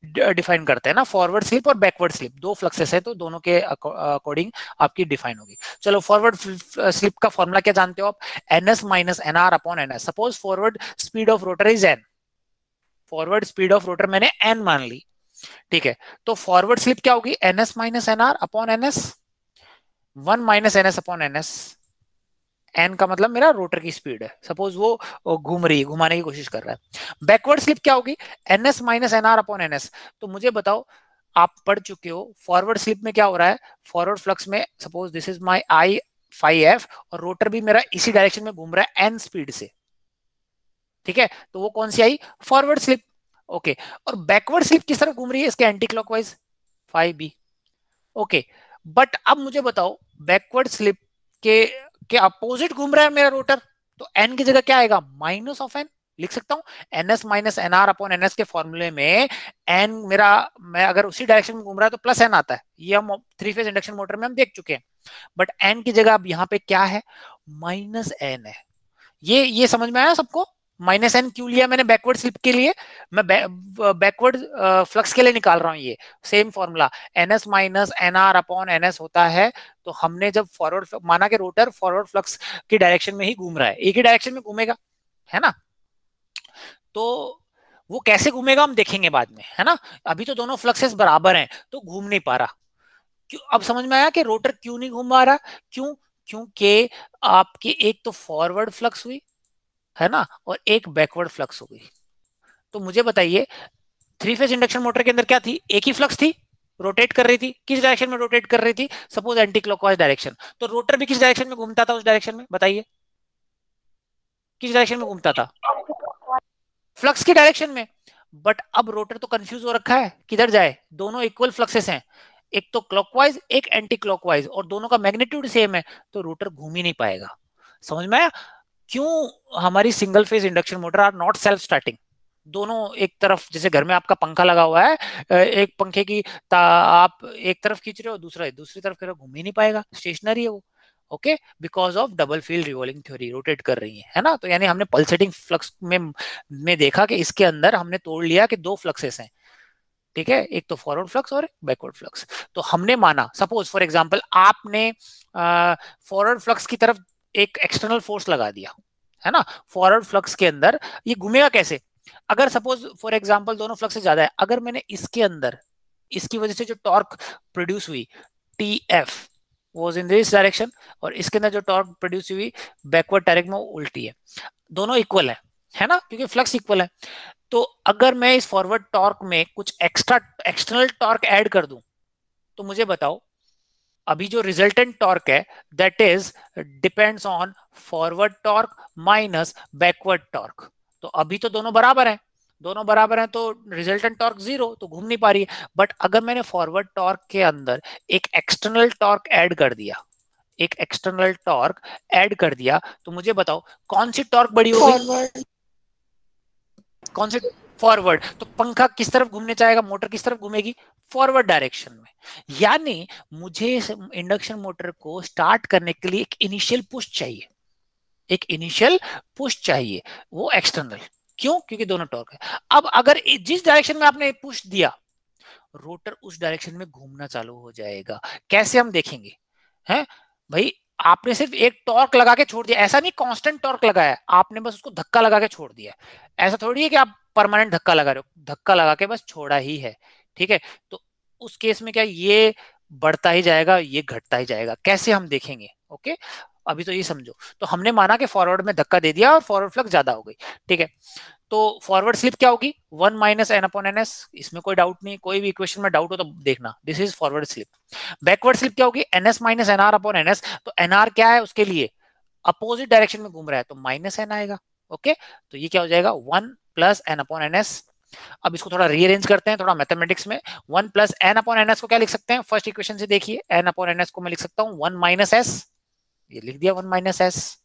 S1: डिफाइन करते हैं ना, फॉरवर्ड स्लिप और बैकवर्ड स्लिप, दो फ्लक्सेस है तो दोनों के अकॉर्डिंग आपकी डिफाइन होगी। चलो फॉरवर्ड स्लिप का फॉर्मूला क्या जानते हो आप, NS minus NR upon NS, suppose forward speed of rotor is N, forward speed of rotor मैंने एन मान ली, ठीक है, तो फॉरवर्ड स्लिप क्या होगी NS minus NR upon NS, 1 minus NS upon NS, N का मतलब मेरा रोटर की स्पीड है, सपोज वो घूम रही है, घुमाने की कोशिश कर रहा है। बैकवर्ड स्लिप क्या होगी NS minus NR upon NS, तो मुझे बताओ आप पढ़ चुके हो फॉरवर्ड स्लिप में क्या हो रहा है, फॉरवर्ड फ्लक्स में suppose this is my I phi F और रोटर भी मेरा इसी डायरेक्शन में घूम रहा है एन स्पीड से, ठीक है, तो वो कौन सी आई फॉरवर्ड स्लिप, ओके। और बैकवर्ड स्लिप किस तरफ घूम रही है इसके anti clockwise phi B, okay. But अब मुझे बताओ बैकवर्ड स्लिप के अपोजिट घूम रहा है मेरा रोटर, तो एन की जगह क्या आएगा माइनस ऑफ एन, लिख सकता हूं NS minus NR upon NS के फॉर्मूले में एन मेरा, मैं अगर उसी डायरेक्शन में घूम रहा है तो प्लस एन आता है, ये हम थ्री फेज इंडक्शन मोटर में हम देख चुके हैं, बट एन की जगह अब यहाँ पे क्या है माइनस एन है, ये समझ में आया सबको, माइनस एन क्यों लिया मैंने बैकवर्ड स्लिप के लिए, मैं बैकवर्ड फ्लक्स के लिए निकाल रहा हूं, ये same formula NS minus NR upon NS होता है। तो हमने जब फॉरवर्ड माना कि रोटर फॉरवर्ड फ्लक्स की डायरेक्शन में ही घूम रहा है, एक ही डायरेक्शन में घूमेगा, है ना, तो वो कैसे घूमेगा हम देखेंगे बाद में, है ना। अभी तो दोनों फ्लक्सेस बराबर हैं तो घूम नहीं पा रहा। क्यों, अब समझ में आया कि रोटर क्यों नहीं घूम पा रहा, क्यों, क्योंकि आपकी एक तो फॉरवर्ड फ्लक्स हुई, है ना, और एक बैकवर्ड फ्लक्स हो गई। तो मुझे बताइए थ्री फेज इंडक्शन मोटर के अंदर क्या थी, एक ही फ्लक्स थी, रोटेट कर रही थी, किस डायरेक्शन में रोटेट कर रही थी, सपोज एंटी क्लॉकवाइज डायरेक्शन, तो रोटर भी किस डायरेक्शन में घूमता था, उस डायरेक्शन में बताइए किस डायरेक्शन में घूमता था, फ्लक्स की डायरेक्शन में। बट अब रोटर तो कंफ्यूज हो रखा है, किधर जाए, दोनों इक्वल फ्लक्सेस हैं, एक तो क्लॉकवाइज एक एंटी क्लॉकवाइज, और दोनों का मैग्नीट्यूड सेम है, तो रोटर घूम ही नहीं पाएगा। समझ में आया क्यों हमारी single phase induction motor are not self starting. दोनों एक तरफ, जैसे घर में आपका पंखा लगा हुआ है, एक पंखे की आप एक तरफ खींच रहे हो, दूसरा दूसरी तरफ कर रहे हो, घूम ही नहीं पाएगा, स्टेशनरी है वो। Okay, because of double field revolving theory, rotate कर रही है ना। तो यानी हमने पल्सेटिंग फ्लक्स में देखा कि इसके अंदर हमने तोड़ लिया कि दो फ्लक्सेस हैं, ठीक है, एक तो फॉरवर्ड फ्लक्स और बैकवर्ड फ्लक्स। तो हमने माना सपोज फॉर एग्जांपल आपने फॉरवर्ड फ्लक्स की तरफ एक एक्सटर्नल फोर्स लगा दिया, है ना, फॉरवर्ड फ्लक्स के अंदर ये घूमेगा कैसे, अगर सपोज फॉर एग्जांपल दोनों फ्लक्स से ज्यादा है, अगर मैंने इसके अंदर इसकी वजह से जो टॉर्क प्रोड्यूस हुई T F was in this direction, और इसके अंदर जो टॉर्क प्रोड्यूस हुई बैकवर्ड डायरेक्ट में उल्टी है, दोनों इक्वल है ना, क्योंकि फ्लक्स इक्वल है। तो अगर मैं इस फॉरवर्ड टॉर्क में कुछ एक्स्ट्रा एक्सटर्नल टॉर्क ऐड कर दूं, तो मुझे बताओ अभी जो रिजल्टेंट टॉर्क है that is depends on forward torque minus backward torque. तो अभी तो दोनों बराबर हैं, दोनों बराबर हैं, तो रिजल्टेंट टॉर्क जीरो, तो घूम नहीं पा रही है। बट अगर मैंने फॉरवर्ड टॉर्क के अंदर एक एक्सटर्नल टॉर्क ऐड कर दिया, एक एक्सटर्नल टॉर्क ऐड कर दिया, तो मुझे बताओ कौन सी टॉर्क बड़ी हो गई, कौन से, फॉरवर्ड। तो पंखा किस तरफ घूमने चाहेगा, मोटर किस तरफ घूमेगी, फॉरवर्ड डायरेक्शन में। यानी मुझे इंडक्शन मोटर को स्टार्ट करने के लिए एक इनिशियल पुश चाहिए, एक इनिशियल पुश चाहिए, वो एक्सटर्नल, क्यों, क्योंकि दोनों टॉर्क है। अब अगर जिस डायरेक्शन में आपने पुश दिया, रोटर उस डायरेक्शन में घूमना चालू हो जाएगा। कैसे हम देखेंगे, हैं भाई, आपने सिर्फ एक टॉर्क लगा के छोड़ दिया, ऐसा नहीं कांस्टेंट टॉर्क लगाया, आपने बस उसको धक्का लगा के छोड़ दिया, ऐसा थोड़ी है कि आप परमानेंट धक्का लगा रहे हो, धक्का लगा के बस छोड़ा ही है, ठीक है। तो उस केस में क्या ये बढ़ता ही जाएगा, ये घटता ही जाएगा, कैसे हम देखेंगे, ओके। अभी तो ये समझो, तो हमने माना कि फॉरवर्ड में धक्का दे दिया और फॉरवर्ड फ्लक्स ज्यादा हो गई, ठीक है। तो फॉरवर्ड स्लिप क्या होगी, 1 minus N upon N S, इसमें कोई डाउट नहीं, कोई भी इक्वेशन में डाउट हो तो देखना, this is forward slip. Backward slip क्या होगी, N S minus N R upon N S, तो एन आर क्या है उसके लिए, अपोजिट डायरेक्शन में घूम रहा है, तो माइनस एन आएगा, ओके। तो ये क्या हो जाएगा, 1 plus N upon N S. अब इसको थोड़ा रीअरेंज करते हैं, थोड़ा मैथमेटिक्स में, 1 plus N upon N S को क्या लिख सकते हैं, फर्स्ट इक्वेशन से देखिए, एन अपॉन एन एस को मैं लिख सकता हूँ 1 माइनस एस, ये लिख दिया 1 माइनस एस।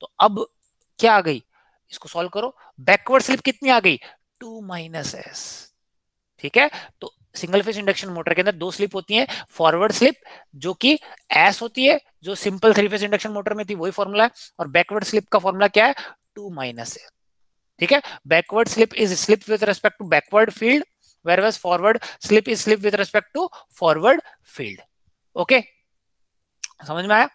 S1: तो अब क्या आ गई, इसको सॉल्व करो, बैकवर्ड स्लिप कितनी आ गई, 2 माइनस एस, ठीक है। तो सिंगल फेज इंडक्शन मोटर के अंदर दो स्लिप होती है, फॉरवर्ड स्लिप जो कि एस होती है, जो simple three phase induction motor में थी वही फॉर्मूला है, और बैकवर्ड स्लिप का फॉर्मूला क्या है, 2 माइनस एस, ठीक है। Backward slip is slip with respect to backward field, whereas forward slip is slip with respect to forward field, okay, समझ में आया।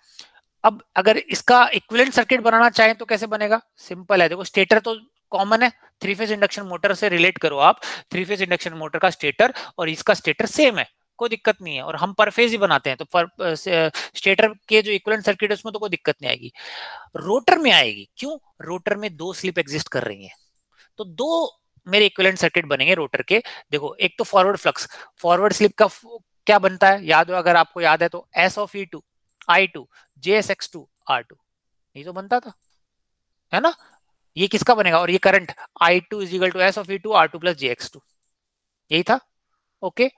S1: अब अगर इसका इक्विवेलेंट सर्किट बनाना चाहें तो कैसे बनेगा, सिंपल है, देखो स्टेटर तो कॉमन है, थ्री फेज इंडक्शन मोटर से रिलेट करो आप, थ्री फेज इंडक्शन मोटर का स्टेटर और इसका स्टेटर सेम है, कोई दिक्कत नहीं है, और हम पर फेज ही बनाते हैं, तो स्टेटर के जो इक्विवेलेंट सर्किट है उसमें तो कोई दिक्कत नहीं आएगी। रोटर में आएगी, क्यों, रोटर में दो स्लिप एग्जिस्ट कर रही है, तो दो मेरे इक्विवेलेंट सर्किट बनेंगे रोटर के। देखो एक तो फॉरवर्ड फ्लक्स, फॉरवर्ड स्लिप का क्या बनता है, याद हो, अगर आपको याद है तो S of E two I two JSX2 R2, ये तो बनता था, है ना, ये किसका बनेगा, और ये current I2 is equal to S of E2 R2 plus JX2, यही था, ओके।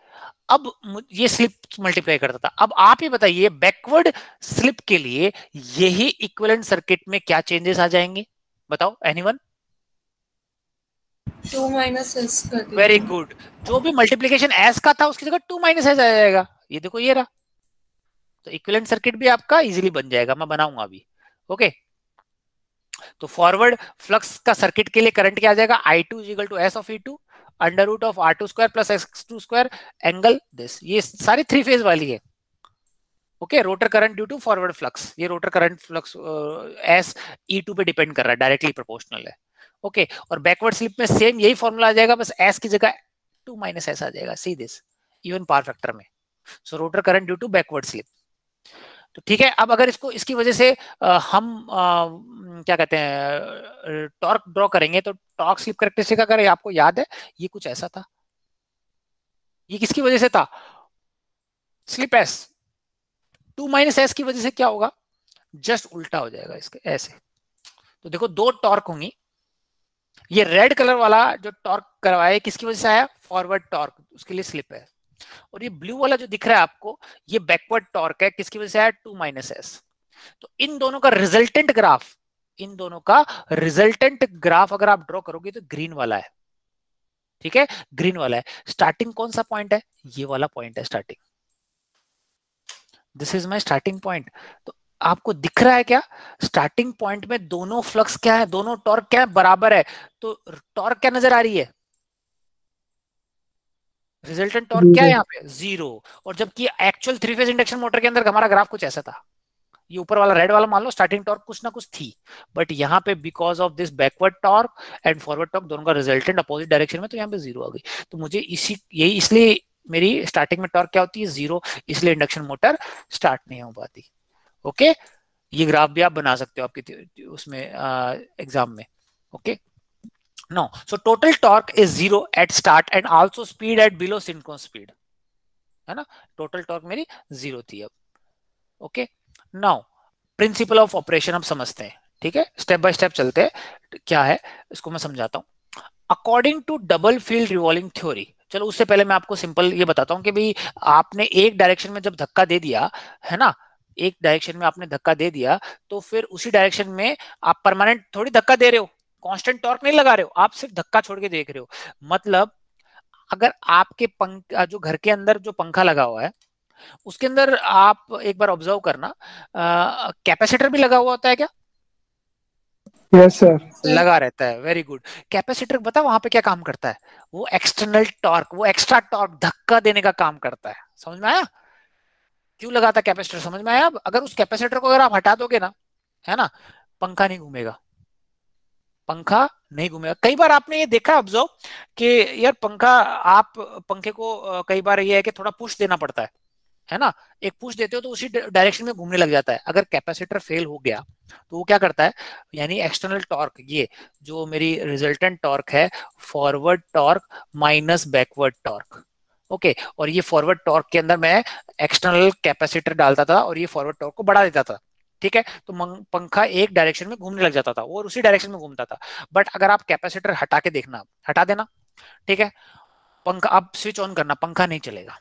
S1: अब ये स्लिप मल्टीप्लाई करता था। अब आप ये बताइए बैकवर्ड स्लिप के लिए यही इक्विवेलेंट सर्किट में क्या चेंजेस आ जाएंगे, बताओ एनीवन।
S3: 2 माइनस एस कर दीजिए।
S1: वेरी गुड, जो भी मल्टीप्लीकेशन एस का था उसकी जगह 2 माइनस एस आ जाएगा, ये देखो ये रहा, तो इक्विवेलेंट सर्किट भी आपका इजीली बन जाएगा, मैं बनाऊंगा अभी, ओके। तो फॉरवर्ड फ्लक्स का सर्किट के लिए करंट क्या आ जाएगा, I2 is equal to S of E2 under root of R2 square plus X2 square angle this. ये सारी 3 फेज वाली है। Okay, rotor current due to forward flux, ये rotor current flux S E2 पे डिपेंड कर रहा है, डायरेक्टली प्रोपोर्शनल है। ओके, और बैकवर्ड स्लिप में सेम यही फॉर्मूला आ जाएगा, बस S की जगह 2 माइनस S आ जाएगा, see this, even power factor में। So rotor current due to backward slip. तो ठीक है, अब अगर इसको इसकी वजह से हम क्या कहते हैं टॉर्क ड्रॉ करेंगे, तो टॉर्क स्लिप कैरेक्टरिस्टिक अगर आपको याद है ये कुछ ऐसा था, ये किसकी वजह से था, स्लिप S। 2 माइनस S की वजह से क्या होगा, जस्ट उल्टा हो जाएगा इसके ऐसे। तो देखो दो टॉर्क होंगी, ये रेड कलर वाला जो टॉर्क करवाया किसकी वजह से आया, फॉरवर्ड टॉर्क, उसके लिए स्लिप है। और ये ब्लू वाला जो दिख रहा है आपको, ये बैकवर्ड टॉर्क है, किसकी वजह से आया, 2 माइनस S। तो इन दोनों का रिजल्टेंट ग्राफ, इन दोनों का रिजल्टेंट ग्राफ अगर आप ड्रॉ करोगे तो ग्रीन वाला है। ठीक है, ग्रीन वाला है। स्टार्टिंग कौन सा पॉइंट है, ये वाला पॉइंट है starting, this is my starting point. तो आपको दिख रहा है क्या, स्टार्टिंग पॉइंट में दोनों फ्लक्स क्या है, दोनों टॉर्क क्या है, बराबर है। तो टॉर्क क्या नजर आ रही है, रिजल्टेंट टॉर्क क्या है यहाँ पे, 0। और जबकि एक्चुअल 3 फेज इंडक्शन मोटर के अंदर हमारा ग्राफ कुछ ऐसा था, ये ऊपर वाला रेड वाला मान लो स्टार्टिंग टॉर्क कुछ ना कुछ थी, बट यहाँ पे because of this backward torque and forward torque दोनों का रिजल्टेंट अपोजिट डायरेक्शन में, तो यहाँ पे 0 आ गई। तो मुझे यही इसलिए मेरी स्टार्टिंग में टॉर्क क्या होती है, 0, इसलिए इंडक्शन मोटर स्टार्ट नहीं हो पाती। ओके, ये ग्राफ भी आप बना सकते हो आपकी उसमें एग्जाम में। Okay, no, so total torque is 0 at start and also speed at below synchronous speed, है ना। टोटल टॉर्क मेरी 0 थी अब। Okay, now principle of operation अब समझते हैं। ठीक है, स्टेप बाय स्टेप चलते हैं, क्या है इसको मैं समझाता हूं। According to double field revolving theory, चलो उससे पहले मैं आपको सिंपल ये बताता हूं कि भाई आपने एक डायरेक्शन में जब धक्का दे दिया है ना, एक डायरेक्शन में आपने धक्का दे दिया, तो फिर उसी डायरेक्शन में आप परमानेंट थोड़ी धक्का दे रहे हो, कांस्टेंट टॉर्क नहीं लगा रहे हो, आप सिर्फ धक्का छोड़ के देख रहे हो। मतलब अगर आपके जो घर के अंदर जो पंखा लगा हुआ है उसके अंदर आप एक बार ऑब्जर्व करना, कैपेसिटर भी लगा हुआ होता है क्या,
S2: यस सर,
S1: लगा रहता है, वेरी गुड। कैपेसिटर बता वहां पे क्या काम करता है, वो एक्सटर्नल टॉर्क, वो एक्स्ट्रा टॉर्क धक्का देने का काम करता है। समझ में आया क्यों लगा था कैपेसिटर, समझ में आया। अब अगर उस कैपेसिटर को अगर आप हटा दोगे ना, है ना, पंखा नहीं घूमेगा, पंखा नहीं घूमेगा। कई बार आपने ये देखा ऑब्जर्व कि यार पंखा, आप पंखे को कई बार ये है कि थोड़ा पुश देना पड़ता है ना, एक पुश देते हो तो उसी डायरेक्शन में घूमने लग जाता है। अगर कैपेसिटर फेल हो गया तो वो क्या करता है, यानी एक्सटर्नल टॉर्क, ये जो मेरी रिजल्टेंट टॉर्क है, forward torque minus backward torque. Okay, और ये फॉरवर्ड टॉर्क के अंदर मैं एक्सटर्नल कैपेसिटर डालता था और ये फॉरवर्ड टॉर्क को बढ़ा देता था। ठीक है, तो पंखा एक डायरेक्शन में घूमने लग जाता था और उसी डायरेक्शन में घूमता था। बट अगर आप कैपेसिटर हटा के देखना, हटा देना, ठीक है, पंखा आप स्विच ऑन करना, पंखा नहीं चलेगा।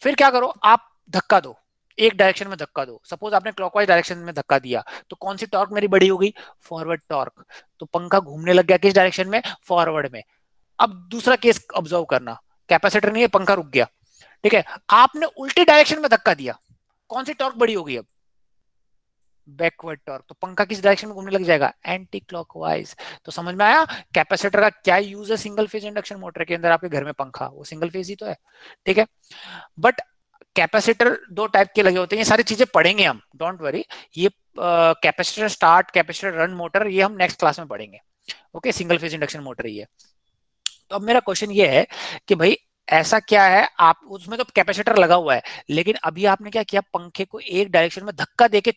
S1: फिर क्या करो, आप धक्का दो, एक डायरेक्शन में धक्का दो। सपोज आपने क्लॉकवाइज डायरेक्शन में धक्का दिया, तो कौन सी टॉर्क मेरी बड़ी हो गई, फॉरवर्ड टॉर्क। तो पंखा घूमने लग गया किस डायरेक्शन में, फॉरवर्ड में। अब दूसरा केस ऑब्जर्व करना, कैपेसिटर नहीं है, पंखा रुक गया, ठीक है, आपने उल्टी डायरेक्शन में धक्का दिया, कौन सी टॉर्क बड़ी होगी अब, बैकवर्ड टॉर्क। तो पंखा किस डायरेक्शन में घूमने लग जाएगा, एंटी क्लॉकवाइज। तो समझ में आया कैपेसिटर का क्या यूज है सिंगल फेज इंडक्शन मोटर के अंदर। आपके घर में पंखा, वो सिंगल फेज ही तो है, ठीक है। बट कैपेसिटर दो टाइप के लगे होते हैं, ये सारी चीजें पढ़ेंगे हम, डोंट वरी। ये capacitor start, capacitor run motor, ये हम नेक्स्ट क्लास में पढ़ेंगे। Okay, single phase induction motor ही है। तो अब मेरा क्वेश्चन ये है कि भाई ऐसा क्या है, आप उसमें तो कैपेसिटर लगा हुआ है, लेकिन अभी आपने क्या किया, पंखे को एक डायरेक्शन में धक्का देके,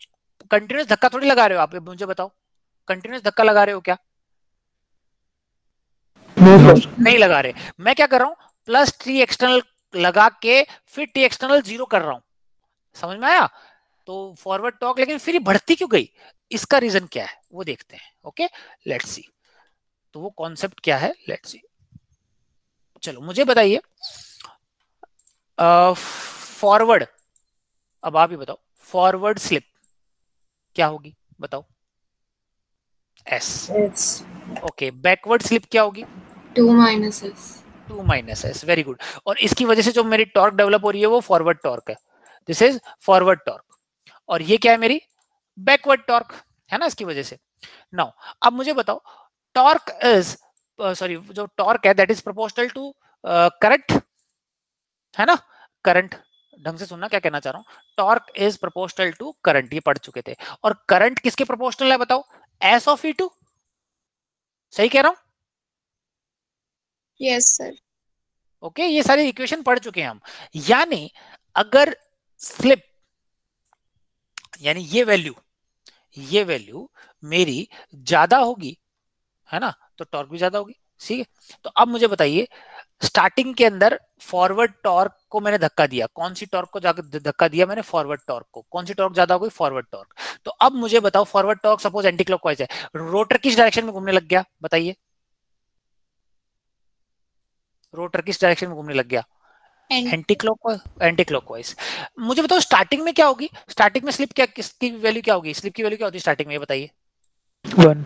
S1: कंटिन्यूस धक्का थोड़ी लगा रहे हो आप, मुझे बताओ, कंटिन्यूस धक्का लगा रहे हो क्या, नहीं लगा रहे। मैं क्या कर रहा हूं, प्लस टी एक्सटर्नल लगा के फिर टी एक्सटर्नल 0 कर रहा हूं। समझ में आया। तो फॉरवर्ड टॉर्क लेकिन फिर बढ़ती क्यों गई, इसका रीजन क्या है वो देखते हैं। Okay, let's see. तो वो कॉन्सेप्ट क्या है, लेट्स सी। चलो मुझे बताइए, फॉरवर्ड, अब आप ही बताओ, फॉरवर्ड स्लिप क्या होगी, बताओ, एस। ओके, बैकवर्ड स्लिप क्या होगी,
S3: 2 minus S.
S1: 2 minus S, very good. और इसकी वजह से जो मेरी टॉर्क डेवलप हो रही है वो फॉरवर्ड टॉर्क है, दिस इज फॉरवर्ड टॉर्क। और ये क्या है, मेरी बैकवर्ड टॉर्क, है ना, इसकी वजह से। नाउ अब मुझे बताओ टॉर्क इज सॉरी जो टॉर्क है that is proportional to current, है ना? करंट, ढंग से सुनना क्या कहना चाह रहा हूं, torque is proportional to current, ये पढ़ चुके थे। और करंट किसके प्रोपोर्शनल है बताओ? एस ऑफ E2, सही कह रहा हूं?
S3: Yes, sir.
S1: ओके, ये सारे इक्वेशन पढ़ चुके हैं हम। यानी अगर स्लिप, यानी ये वैल्यू मेरी ज्यादा होगी, है ना, तो टॉर्क भी ज्यादा होगी। ठीक है, तो अब मुझे बताइए स्टार्टिंग के अंदर फॉरवर्ड टॉर्क को मैंने धक्का दिया, कौन सी टॉर्क को जाकर धक्का दिया मैंने? फॉरवर्ड टॉर्क को। कौन सी टॉर्क ज्यादा हो गई? Forward torque. तो अब मुझे बताओ forward torque suppose anti clockwise है, रोटर किस डायरेक्शन में घूमने लग गया बताइए? रोटर किस डायरेक्शन में घूमने लग गया? Anti clockwise. मुझे बताओ स्टार्टिंग में क्या होगी? स्टार्टिंग में स्लिप क्या, किसकी वैल्यू क्या होगी? स्लिप की वैल्यू क्या होती है स्टार्टिंग में, ये बताइए?
S2: 1.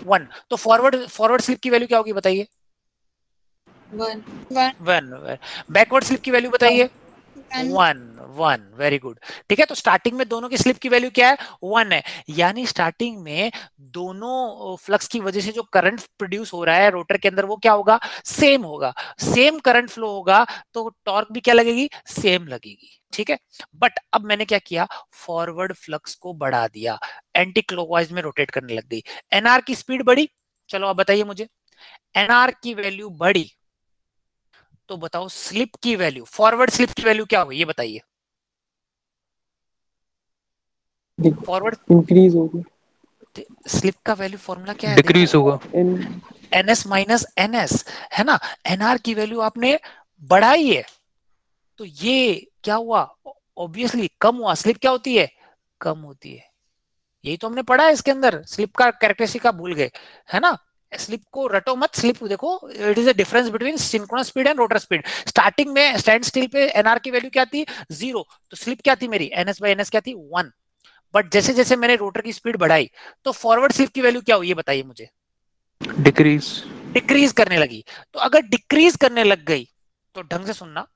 S1: 1। तो फॉरवर्ड स्लिप की वैल्यू क्या होगी बताइए?
S3: 1.
S1: 1। बैकवर्ड स्लिप की वैल्यू बताइए? 1। Very good. ठीक है, तो स्टार्टिंग में दोनों की स्लिप की वैल्यू क्या है? 1 है। यानी स्टार्टिंग में दोनों फ्लक्स की वजह से जो करंट प्रोड्यूस हो रहा है रोटर के अंदर वो क्या होगा? सेम होगा। सेम करंट फ्लो होगा तो टॉर्क भी क्या लगेगी? सेम लगेगी। ठीक है, बट अब मैंने क्या किया? फॉरवर्ड फ्लक्स को बढ़ा दिया, एंटी क्लॉकवाइज में रोटेट करने लग गई, एनआर की स्पीड बढ़ी। चलो अब बताइए मुझे, एनआर की वैल्यू बढ़ी तो बताओ स्लिप की वैल्यू, फॉरवर्ड स्लिप की वैल्यू क्या होगी ये बताइए? फॉरवर्ड
S2: इंक्रीज होगी,
S1: स्लिप का वैल्यू फॉर्मूला क्या है?
S4: डिक्रीज होगा,
S1: एनएस माइनस एनएस, है ना? एनआर की वैल्यू आपने बढ़ाई है तो ये क्या हुआ? ऑब्वियसली कम हुआ। स्लिप क्या होती है? कम होती है। यही तो हमने पढ़ा है इसके अंदर, स्लिप का कैरेक्टरिस्टिक आप भूल गए, है ना? स्लिप को रटो मत, स्लिप देखो, it is a difference between synchronous speed and rotor speed. Starting में स्टैंड स्टिल पे एनआर की वैल्यू क्या थी? 0। तो स्लिप क्या थी मेरी? एनएस बाय एनएस क्या थी? 1। बट जैसे जैसे मैंने रोटर की स्पीड बढ़ाई तो फॉरवर्ड स्लिप की वैल्यू क्या हुई ये बताइए मुझे?
S4: डिक्रीज।
S1: डिक्रीज करने लगी। तो अगर डिक्रीज करने लग गई तो ढंग से सुनना,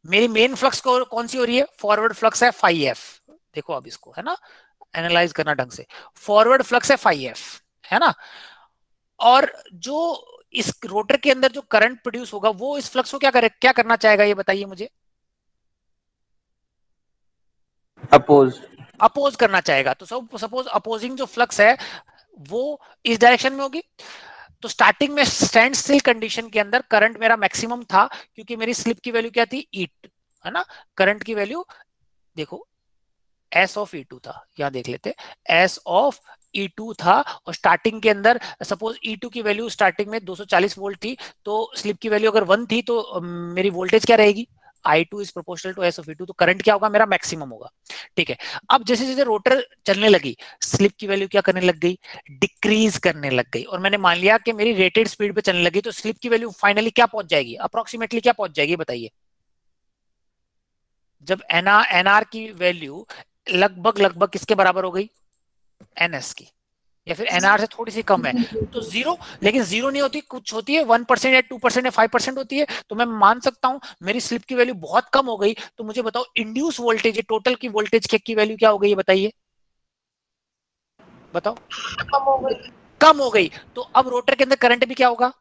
S1: मेरी मेन फ्लक्स को कौन सी हो रही है? फॉरवर्ड फ्लक्स है फाई एफ। देखो अब इसको, है ना, एनालाइज करना ढंग से। फॉरवर्ड फ्लक्स है फाई एफ, है ना? और जो इस रोटर के अंदर जो करंट प्रोड्यूस होगा वो इस फ्लक्स को क्या करना चाहेगा ये बताइए मुझे? अपोज करना चाहेगा। तो सपोज अपोजिंग जो फ्लक्स है वो इस डायरेक्शन में होगी। तो स्टार्टिंग में स्टैंड स्टिल कंडीशन के अंदर करंट मेरा मैक्सिमम था क्योंकि मेरी स्लिप की वैल्यू क्या थी? E2, है ना? करंट की वैल्यू देखो एस ऑफ E2 था, यहां देख लेते, एस ऑफ E2 था। और स्टार्टिंग के अंदर सपोज E2 की वैल्यू स्टार्टिंग में 240 वोल्ट थी, तो स्लिप की वैल्यू अगर 1 थी तो मेरी वोल्टेज क्या रहेगी? I2 is proportional to S of E2, तो करंट क्या होगा? मेरा मैक्सिमम होगा। ठीक है, अब जैसे जैसे रोटर चलने लगी स्लिप की वैल्यू क्या करने लग गई? डिक्रीज करने लग गई। और मैंने मान लिया कि मेरी रेटेड स्पीड पे चलने लगी तो स्लिप की वैल्यू फाइनली क्या पहुंच जाएगी? अप्रोक्सीमेटली क्या पहुंच जाएगी बताइए? जब एनआर की वैल्यू लगभग लगभग किसके बराबर हो गई? एनएस की, या फिर एनआर से थोड़ी सी कम है तो 0। लेकिन 0 नहीं होती, कुछ होती है 1% या 2% या 5% होती है। तो मैं मान सकता हूं मेरी स्लिप की वैल्यू बहुत कम हो गई। तो मुझे बताओ इंड्यूस वोल्टेज, टोटल की वोल्टेज की वैल्यू क्या हो गई ये बताइए? बताओ। कम हो गई। तो अब रोटर के अंदर करंट भी क्या होगा?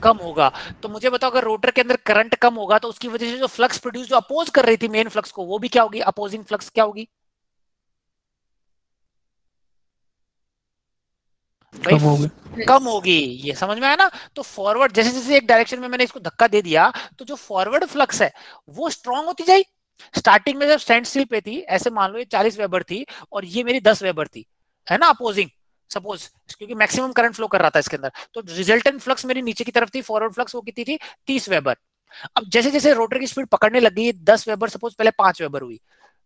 S1: कम होगा। तो मुझे बताओ अगर रोटर के अंदर करंट कम होगा तो उसकी वजह से जो फ्लक्स प्रोड्यूस, जो अपोज कर रही थी मेन फ्लक्स को, वो भी क्या होगी? अपोजिंग फ्लक्स क्या होगी भाई? कम होगी। ये समझ में आया ना? तो फॉरवर्ड जैसे जैसे एक डायरेक्शन में मैंने इसको धक्का दे दिया तो जो फॉरवर्ड फ्लक्स है वो स्ट्रांग होती जाए। स्टार्टिंग में जब स्टैंड स्टिल पे थी, ऐसे मान लो ये 40 वेबर थी और ये मेरी 10 वेबर थी, है ना, अपोजिंग सपोज, क्योंकि मैक्सिमम करंट फ्लो कर रहा था इसके अंदर, तो रिजल्टेंट फ्लक्स मेरी नीचे की तरफ थी, फॉरवर्ड फ्लक्स वो कितनी थी? 30 वेबर। अब जैसे जैसे रोटर की स्पीड पकड़ने लगी 10 वेबर, सपोज पहले 5 वेबर हुई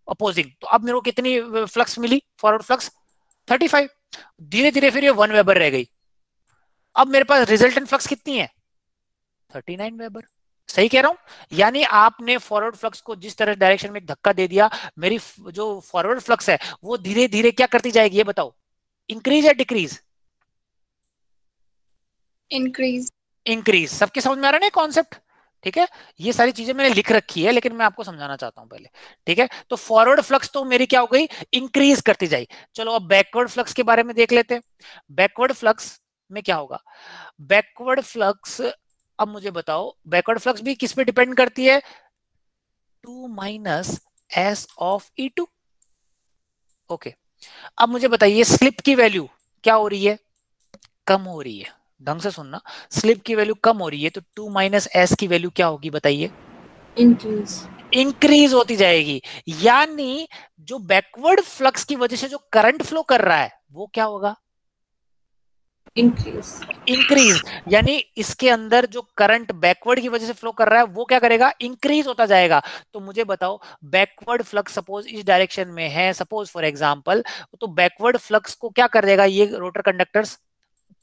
S1: अपोजिंग, तो अब मेरे को कितनी फ्लक्स मिली? Forward flux 35। धीरे धीरे फिर ये 1 वेबर रह गई। अब मेरे पास रिजल्टेंट फ्लक्स कितनी है? 39 वेबर। सही कह रहा हूं? यानी आपने फॉरवर्ड फ्लक्स को जिस तरह डायरेक्शन में धक्का दे दिया, मेरी जो फॉरवर्ड फ्लक्स है वो धीरे धीरे क्या करती जाएगी ये बताओ? इंक्रीज या डिक्रीज?
S3: Increase.
S1: इंक्रीज। सबके समझ में आ रहा है ना कॉन्सेप्ट? ठीक है, ये सारी चीजें मैंने लिख रखी है लेकिन मैं आपको समझाना चाहता हूं पहले। ठीक है, तो फॉरवर्ड फ्लक्स तो मेरी क्या हो गई, इंक्रीज करती जाए। चलो अब बैकवर्ड फ्लक्स के बारे में देख लेते हैं। बैकवर्ड फ्लक्स में क्या होगा, बैकवर्ड फ्लक्स, अब मुझे बताओ बैकवर्ड फ्लक्स भी किस पे डिपेंड करती है, 2 minus S of E2। Okay, अब मुझे बताइए स्लिप की वैल्यू क्या हो रही है, कम हो रही है। ढंग से सुनना, स्लिप की वैल्यू कम हो रही है तो 2 माइनस एस की वैल्यू क्या होगी बताइए,
S3: इंक्रीज।
S1: इंक्रीज होती जाएगी। यानी जो बैकवर्ड फ्लक्स की वजह से जो करंट फ्लो कर रहा है वो क्या होगा,
S3: इंक्रीज।
S1: इंक्रीज। यानी इसके अंदर जो करंट बैकवर्ड की वजह से फ्लो कर रहा है वो क्या करेगा, इंक्रीज होता जाएगा। तो मुझे बताओ बैकवर्ड फ्लक्स सपोज इस डायरेक्शन में है, सपोज फॉर एग्जांपल, तो बैकवर्ड फ्लक्स को क्या कर देगा, ये रोटर कंडक्टर्स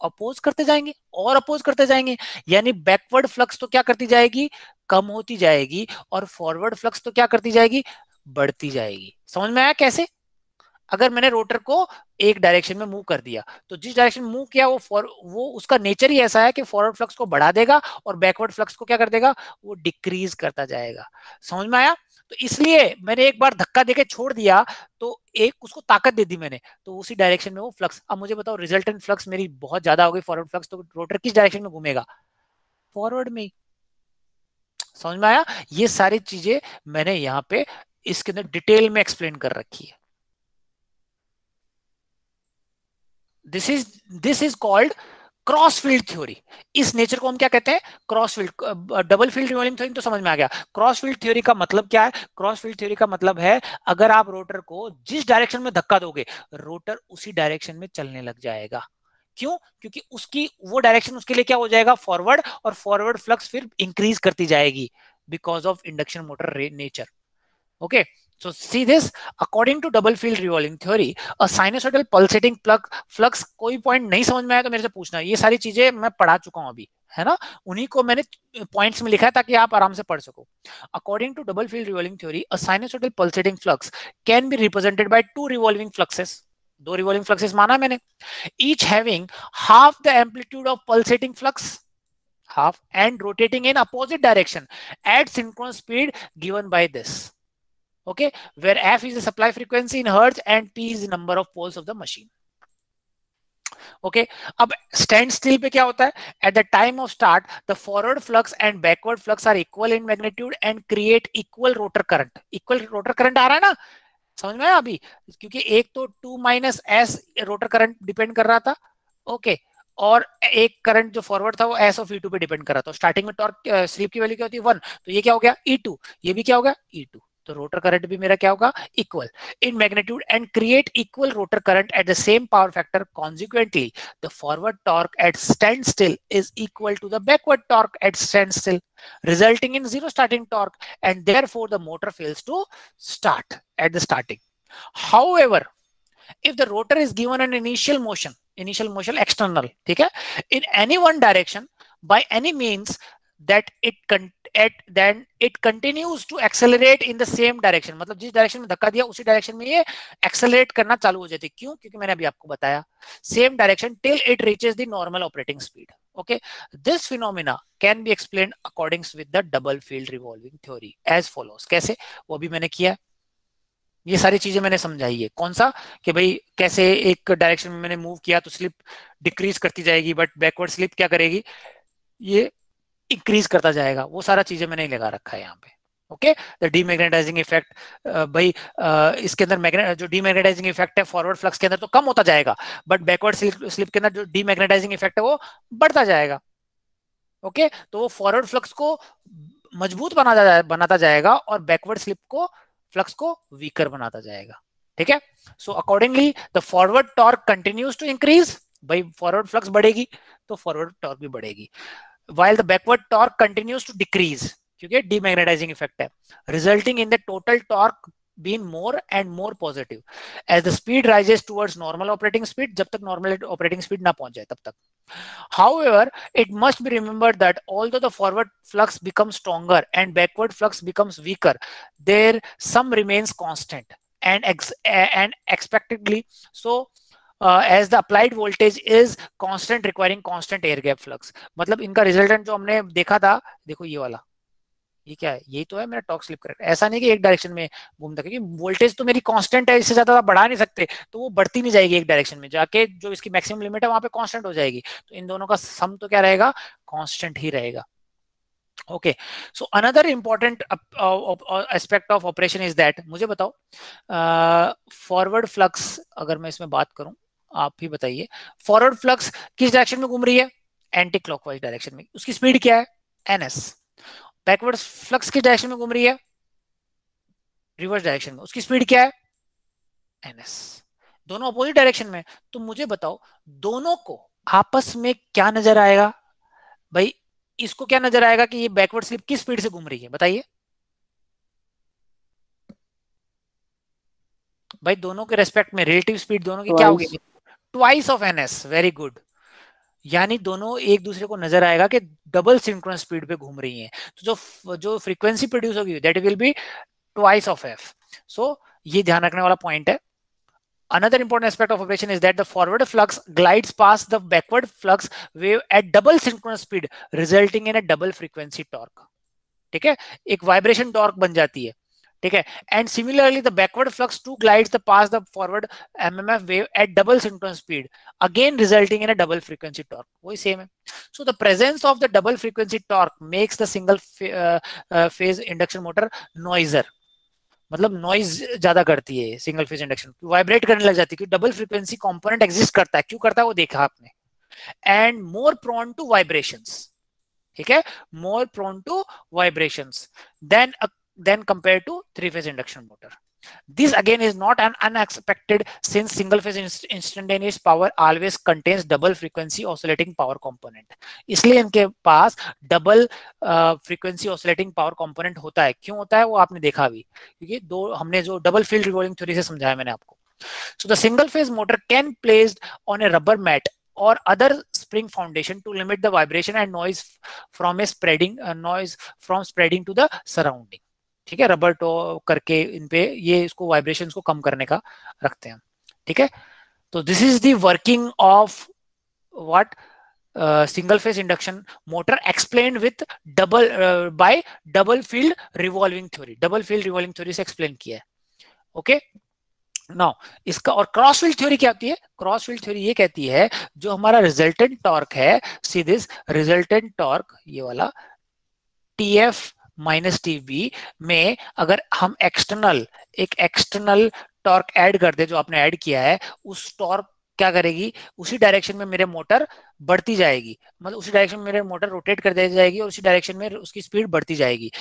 S1: अपोज करते जाएंगे और अपोज करते जाएंगे। यानी बैकवर्ड फ्लक्स तो क्या करती जाएगी, कम होती जाएगी, और फॉरवर्ड फ्लक्स तो क्या करती जाएगी, बढ़ती जाएगी। समझ में आया कैसे, अगर मैंने रोटर को एक डायरेक्शन में मूव कर दिया तो जिस डायरेक्शन में मूव किया वो उसका नेचर ही ऐसा है कि फॉरवर्ड फ्लक्स को बढ़ा देगा और बैकवर्ड फ्लक्स को क्या कर देगा, वो डिक्रीज करता जाएगा। समझ में आया, तो इसलिए मैंने एक बार धक्का देके छोड़ दिया तो एक उसको ताकत दे दी मैंने, तो उसी डायरेक्शन में वो फ्लक्स। अब मुझे बताओ रिजल्टेंट फ्लक्स मेरी बहुत ज्यादा हो गई फॉरवर्ड फ्लक्स, तो रोटर किस डायरेक्शन में घूमेगा, फॉरवर्ड में। समझ में आया, ये सारी चीजें मैंने यहाँ पे इसके अंदर डिटेल में एक्सप्लेन कर रखी है। This is called cross field theory. इस नेचर को हम क्या कहते हैं, cross field. Double field revolving theory तो समझ में आ गया। क्रॉस फील्ड थ्योरी का मतलब क्या है, क्रॉस फील्ड थ्योरी का मतलब है अगर आप रोटर को जिस डायरेक्शन में धक्का दोगे रोटर उसी डायरेक्शन में चलने लग जाएगा। क्यों, क्योंकि उसकी वो डायरेक्शन उसके लिए क्या हो जाएगा, फॉरवर्ड, और फॉरवर्ड फ्लक्स फिर इंक्रीज करती जाएगी because of induction motor nature. Okay, so see this. According to double field revolving theory, a sinusoidal pulsating flux, कोई पॉइंट नहीं समझ में आया तो मेरे से पूछना, ये सारी चीजें मैं पढ़ा चुका हूं अभी, है ना, उन्हीं को मैंने पॉइंट्स में लिखा है ताकि आप आराम से पढ़ सको। According to double field revolving theory, a sinusoidal pulsating flux can be represented by two revolving fluxes. दो revolving fluxes माना मैंने, each having half the amplitude of pulsating flux, half, and rotating in opposite direction at synchronous speed given by this. Okay, where f is the supply frequency in hertz and p is the number of poles of the machine. Okay, अब स्टैंड स्टिल पे क्या होता है, at the time of start the forward flux and backward flux are equal in magnitude and create equal rotor current. Equal rotor current आ रहा है ना, समझ में आया अभी, क्योंकि एक तो 2 minus S rotor current depend कर रहा था, ओके, और एक करंट जो फॉरवर्ड था वो एस ऑफ E2 पे डिपेंड कर रहा था। स्टार्टिंग में टॉर्क स्लिप की वैल्यू क्या होती है 1, तो ये क्या हो गया E2, ये भी क्या हो गया E2, तो रोटर करंट भी मेरा क्या होगा, equal in magnitude and create equal rotor current at the same power factor. Consequently the forward torque at stand still is equal to the backward torque at stand still, resulting in zero starting torque, and therefore the motor fails to start at the starting. However, if the rotor is given an initial motion external, ठीक है, in any one direction by any means, that then it continues to accelerate in the same direction, मतलब जिस डायरेक्शन में धक्का दिया उसी डायरेक्शन में ये एक्सेलरेट करना चालू हो जाती है। क्यों, क्योंकि मैंने अभी आपको बताया same direction till it reaches the normal operating speed. Okay, this phenomena can be explained according with the double field revolving theory as follows. कैसे, वो भी मैंने किया, ये सारी चीजें मैंने समझाई है। कौन सा, कि भाई कैसे एक डायरेक्शन में मैंने मूव किया तो स्लिप डिक्रीज करती जाएगी बट बैकवर्ड स्लिप क्या करेगी, ये इंक्रीज करता जाएगा, वो सारा चीजें मैंने लगा रखा है यहाँ पे। ओके, द डीमैग्नेटाइजिंग इफेक्ट, भाई इसके अंदर जो डीमैग्नेटाइजिंग इफेक्ट है फॉरवर्ड फ्लक्स के अंदर तो कम होता जाएगा, बट बैकवर्ड स्लिप के अंदर जो डीमैग्नेटाइजिंग इफेक्ट है वो बढ़ता जाएगा। ओके, तो वो फॉरवर्ड फ्लक्स को मजबूत बनाता जाएगा और बैकवर्ड स्लिप को फ्लक्स को वीकर बनाता जाएगा। ठीक है, so accordingly the forward torque continues to increase, भाई फॉरवर्ड फ्लक्स बढ़ेगी तो फॉरवर्ड टॉर्क भी बढ़ेगी, while the backward torque continues to decrease, क्योंकि डीमैग्नेटाइजिंग इफेक्ट है, resulting in the total torque being more and more positive as the speed rises towards normal operating speed, जब तक normal operating speed ना पहुंच जाए तब तक। However, it must be remembered that although the forward flux becomes stronger and backward flux becomes weaker, there some remains constant and expectedly so, as the applied voltage is constant requiring constant air gap flux। मतलब इनका रिजल्टेंट जो हमने देखा था, देखो ये वाला, ये क्या है, यही तो है मेरा टॉर्क स्लिप करेक्टर। ऐसा नहीं कि एक डायरेक्शन में घूमता, क्योंकि वोल्टेज तो मेरी कांस्टेंट है, इससे ज्यादा बढ़ा नहीं सकते, तो वो बढ़ती नहीं जाएगी एक डायरेक्शन में जाके, जो इसकी मैक्सिमम लिमिट है वहां पे कांस्टेंट हो जाएगी। तो इन दोनों का सम तो क्या रहेगा, कांस्टेंट ही रहेगा। Okay, so another important aspect of operation is that, मुझे बताओ फॉरवर्ड फ्लक्स, अगर मैं इसमें बात करूं, आप ही बताइए, फॉरवर्ड फ्लक्स किस डायरेक्शन में घूम रही है, एंटी क्लॉकवाइज डायरेक्शन में, उसकी स्पीड क्या है, ns। बैकवर्ड फ्लक्स किस डायरेक्शन में घूम रही है, रिवर्स डायरेक्शन में, उसकी स्पीड क्या है, ns। दोनों अपोजिट डायरेक्शन में। तो मुझे बताओ दोनों को आपस में क्या नजर आएगा भाई, इसको क्या नजर आएगा कि ये बैकवर्ड स्लिप किस स्पीड से घूम रही है, बताइए भाई। दोनों के रेस्पेक्ट में रिलेटिव स्पीड दोनों की क्या होगी, twice of ns। Very good, यानी दोनों एक दूसरे को नजर आएगा कि डबल सिंक्रोनस स्पीड पे घूम रही हैं। तो जो फ्रीक्वेंसी प्रोड्यूस होगी that will be twice of f। सो ये ध्यान रखने वाला पॉइंट है। Another important aspect of operation is that the forward flux glides past the backward flux wave at double synchronous speed, resulting in a double frequency torque। ठीक है, एक वाइब्रेशन टॉर्क बन जाती है। ठीक है, and similarly the backward flux too glides the past the forward MMF wave at double synchronous speed, again resulting in a double frequency torque, वही सेम है। So the presence of the double frequency torque makes the single phase induction motor noisier, मतलब नॉइज ज्यादा करती है सिंगल फेज इंडक्शन, वाइब्रेट करने लग जाती है, क्योंकि डबल फ्रीक्वेंसी कंपोनेंट एग्जिस्ट करता है, क्यों करता है वो देखा आपने, and more prone to vibrations. ठीक है, more prone to vibrations than compare to three phase induction motor. This again is not an unexpected, since single phase instantaneous power always contains double frequency oscillating power component। इसलिए इनके पास double frequency oscillating power component होता है। क्यों होता है वो आपने देखा भी, क्योंकि दो हमने जो डबल फील्ड रिवॉल्विंग थ्योरी से समझाया मैंने आपको। So the single phase motor can placed on a rubber mat or other spring foundation to limit the vibration and noise from spreading to the surrounding। ठीक है, रबर टो करके इन पे ये इसको वाइब्रेशंस को कम करने का रखते हैं। ठीक है, तो this is the working of what, single phase induction motor explained with bye double field revolving theory. Double field revolving theory से एक्सप्लेन किया है। ओके, नाउ इसका और क्रॉस फील्ड थ्योरी क्या होती है, क्रॉस फील्ड थ्योरी ये कहती है जो हमारा रिजल्टेंट टॉर्क है, सी दिस रिजल्टेंट टॉर्क, ये वाला TF माइनस TB में अगर हम एक एक्सटर्नल टॉर्क ऐड कर दे, जो आपने ऐड किया है, उस टॉर्क क्या करेगी, उसी डायरेक्शन में मेरे मोटर बढ़ती जाएगी, मतलब उसी डायरेक्शन में मेरे मोटर रोटेट कर दी जाएगी और उसी डायरेक्शन में उसकी स्पीड बढ़ती जाएगी।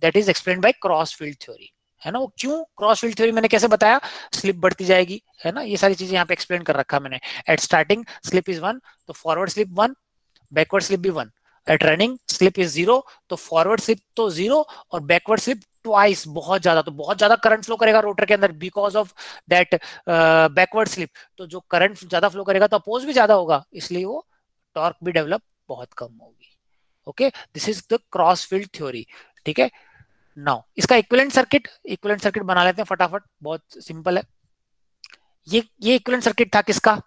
S1: That is explained by cross field theory, है ना। वो क्यों क्रॉस फील्ड थ्योरी मैंने कैसे बताया, स्लिप बढ़ती जाएगी, है ना, ये सारी चीजें यहाँ पे एक्सप्लेन कर रखा मैंने। एट स्टार्टिंग स्लिप इज 1, तो फॉरवर्ड स्लिप 1, बैकवर्ड स्लिप भी 1। एट रनिंग स्लिप इज 0, तो फॉरवर्ड स्लिप तो 0 और बैकवर्ड स्लिप ट्वाइस, बहुत ज्यादा, तो बहुत ज्यादा करंट फ्लो करेगा रोटर के अंदर because of that backward slip. तो जो करंट ज्यादा फ्लो करेगा तो अपोज भी ज्यादा होगा, इसलिए वो टॉर्क भी डेवलप बहुत कम होगी। Okay, this is the cross field theory. ठीक है, नाउ इसका इक्विवेलेंट सर्किट बना लेते हैं फटाफट, बहुत सिंपल है। ये इक्विवेलेंट सर्किट था किसका,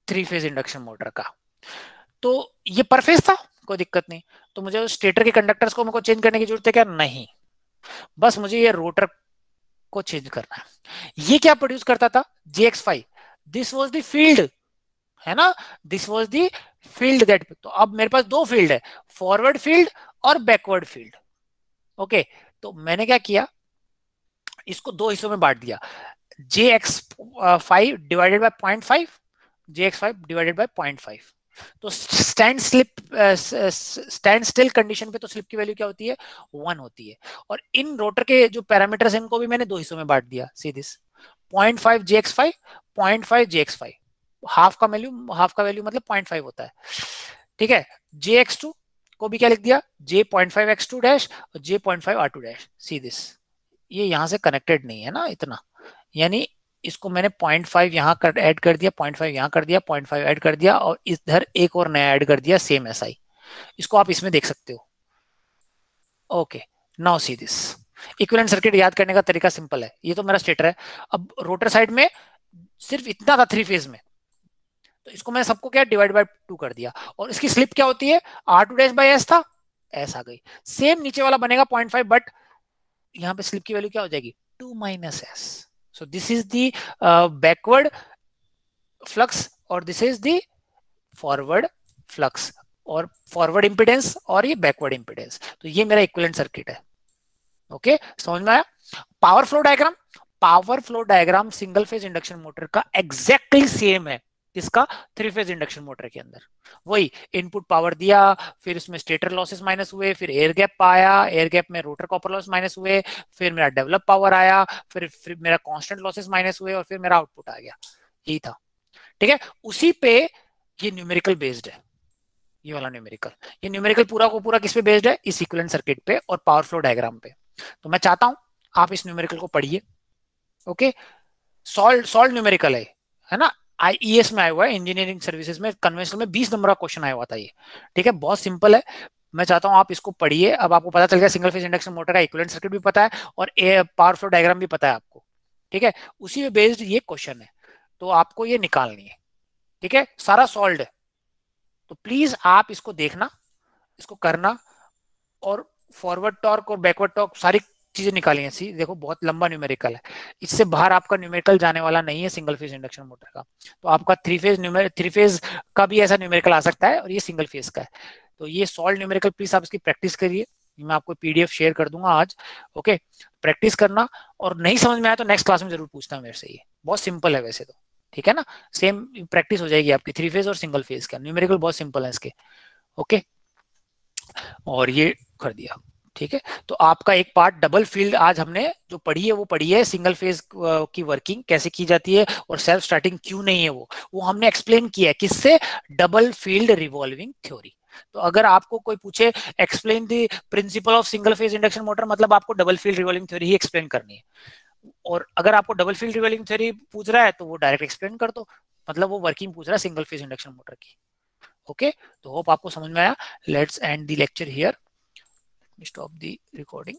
S1: थ्री फेज इंडक्शन मोटर का। तो ये पर फेज था, कोई दिक्कत नहीं। तो मुझे स्टेटर के कंडक्टर्स को मुझको चेंज करने की जरूरत है क्या, नहीं, बस मुझे ये रोटर को चेंज करना है। ये क्या प्रोड्यूस करता था, JX5, this was the field, है ना, this was the field that. तो अब मेरे पास दो फील्ड है, फॉरवर्ड फील्ड और बैकवर्ड फील्ड। ओके, तो मैंने क्या किया, इसको दो हिस्सों में बांट दिया, JX5 divided by 0.5, JX5 divided by 0.5। तो स्टैंड स्टिल कंडीशन पे तो स्लिप की वैल्यू क्या होती है, 1 होती है। और इन रोटर के जो पैरामीटर्स हैं इनको भी मैंने दो हिस्सों में बांट दिया, see this 0.5 JX5, 0.5 JX5, half का वैल्यू मतलब 0.5 होता है। ठीक है, JX2 को भी क्या लिख दिया, J.5 X2 डैश और J.5 R2 dash, see this, ये यहां से कनेक्टेड नहीं है ना इतना, यानी इसको मैंने 0.5 यहाँ ऐड कर दिया, 0.5 यहाँ कर दिया, 0.5 ऐड कर दिया और इधर एक और नया ऐड कर दिया, सेम SI। इसको आप इसमें देख सकते हो। Okay, now see this equivalent circuit याद करने का तरीका सिंपल है। ये तो मेरा स्टेटर है, अब रोटर साइड में सिर्फ इतना था थ्री फेज में, तो इसको मैंने सबको क्या डिवाइड बाय 2 कर दिया। और इसकी स्लिप क्या होती है, R2 डैश बाय S था,
S4: एस आ गई। सेम नीचे वाला बनेगा 0.5, बट यहाँ पे स्लिप की वैल्यू क्या हो जाएगी 2 minus S. So this is the backward flux और this is the forward flux और फॉरवर्ड इंपिडेंस और ये बैकवर्ड इंपिडेंस। तो ये मेरा इक्विवेलेंट सर्किट है। ओके, समझ में आया? Power flow diagram single phase induction motor का एग्जैक्टली सेम है किसका, 3 फेज इंडक्शन मोटर के अंदर। वही इनपुट पावर दिया, फिर उसमें स्टेटर लॉसेस माइनस हुए, फिर एयर गैप आया, एयर गैप में रोटर कॉपर लॉस माइनस हुए, फिर मेरा डेवलप पावर आया, फिर मेरा कांस्टेंट लॉसेस माइनस हुए और फिर मेरा आउटपुट आ गया। यही था, ठीक है। उसी पे ये न्यूमेरिकल बेस्ड है, ये वाला न्यूमेरिकल, ये न्यूमेरिकल पूरा को पूरा किस पे बेस्ड है, इस इक्विवेलेंट सर्किट पे और पावर फ्लो डायग्राम पे। तो मैं चाहता हूं आप इस न्यूमेरिकल को पढ़िए। ओके, सॉल्व न्यूमेरिकल है ना, आईईएस में आया हुआ है, इंजीनियरिंग सर्विसेज में कन्वेंशनल में 20 नंबर का क्वेश्चन आया हुआ था ये, ठीक है। बहुत सिंपल है, मैं चाहता हूं आप इसको पढ़िए। अब आपको पता चल गया सिंगल फेज इंडक्शन मोटर का इक्विवेलेंट सर्किट भी पता है और पावर फ्लो डायग्राम भी पता है आपको, ठीक है। उसी पे बेस्ड ये क्वेश्चन है, तो आपको ये निकालनी है, ठीक है। सारा सॉल्व है, तो प्लीज आप इसको देखना, इसको करना और फॉरवर्ड टॉर्क और बैकवर्ड टॉर्क सारी चीजें निकाली हैं। सी देखो बहुत लंबा न्यूमेरिकल है, इससे बाहर आपका न्यूमेरिकल जाने वाला नहीं है सिंगल फेज इंडक्शन मोटर का। तो आपका थ्री फेज का भी ऐसा न्यूमेरिकल आ सकता है और ये सिंगल फेज का है। तो ये सॉल्व न्यूमेरिकल प्लीज आप इसकी प्रैक्टिस करिए, मैं आपको पीडीएफ शेयर कर दूंगा आज। ओके, प्रैक्टिस करना, और नहीं समझ में आया तो नेक्स्ट क्लास में जरूर पूछना मेरे से। ये बहुत सिंपल है वैसे तो, ठीक है ना, सेम प्रैक्टिस हो जाएगी आपकी 3 फेज और सिंगल फेज का। न्यूमेरिकल बहुत सिंपल है इसके। ओके, और ये कर दिया, ठीक है। तो आपका एक पार्ट डबल फील्ड आज हमने जो पढ़ी है वो पढ़ी है, सिंगल फेज की वर्किंग कैसे की जाती है और सेल्फ स्टार्टिंग क्यों नहीं है वो हमने एक्सप्लेन किया है किससे, डबल फील्ड रिवॉल्विंग थ्योरी। तो अगर आपको कोई पूछे explain the principle of single phase induction motor, मतलब आपको डबल फील्ड रिवॉल्विंग थ्योरी ही एक्सप्लेन करनी है। और अगर आपको डबल फील्ड रिवॉल्विंग थ्योरी पूछ रहा है तो वो डायरेक्ट एक्सप्लेन कर दो, मतलब वो वर्किंग पूछ रहा है सिंगल फेज इंडक्शन मोटर की। ओके, तो होप आपको समझ में आया। Let's end the lecture here, stop the recording.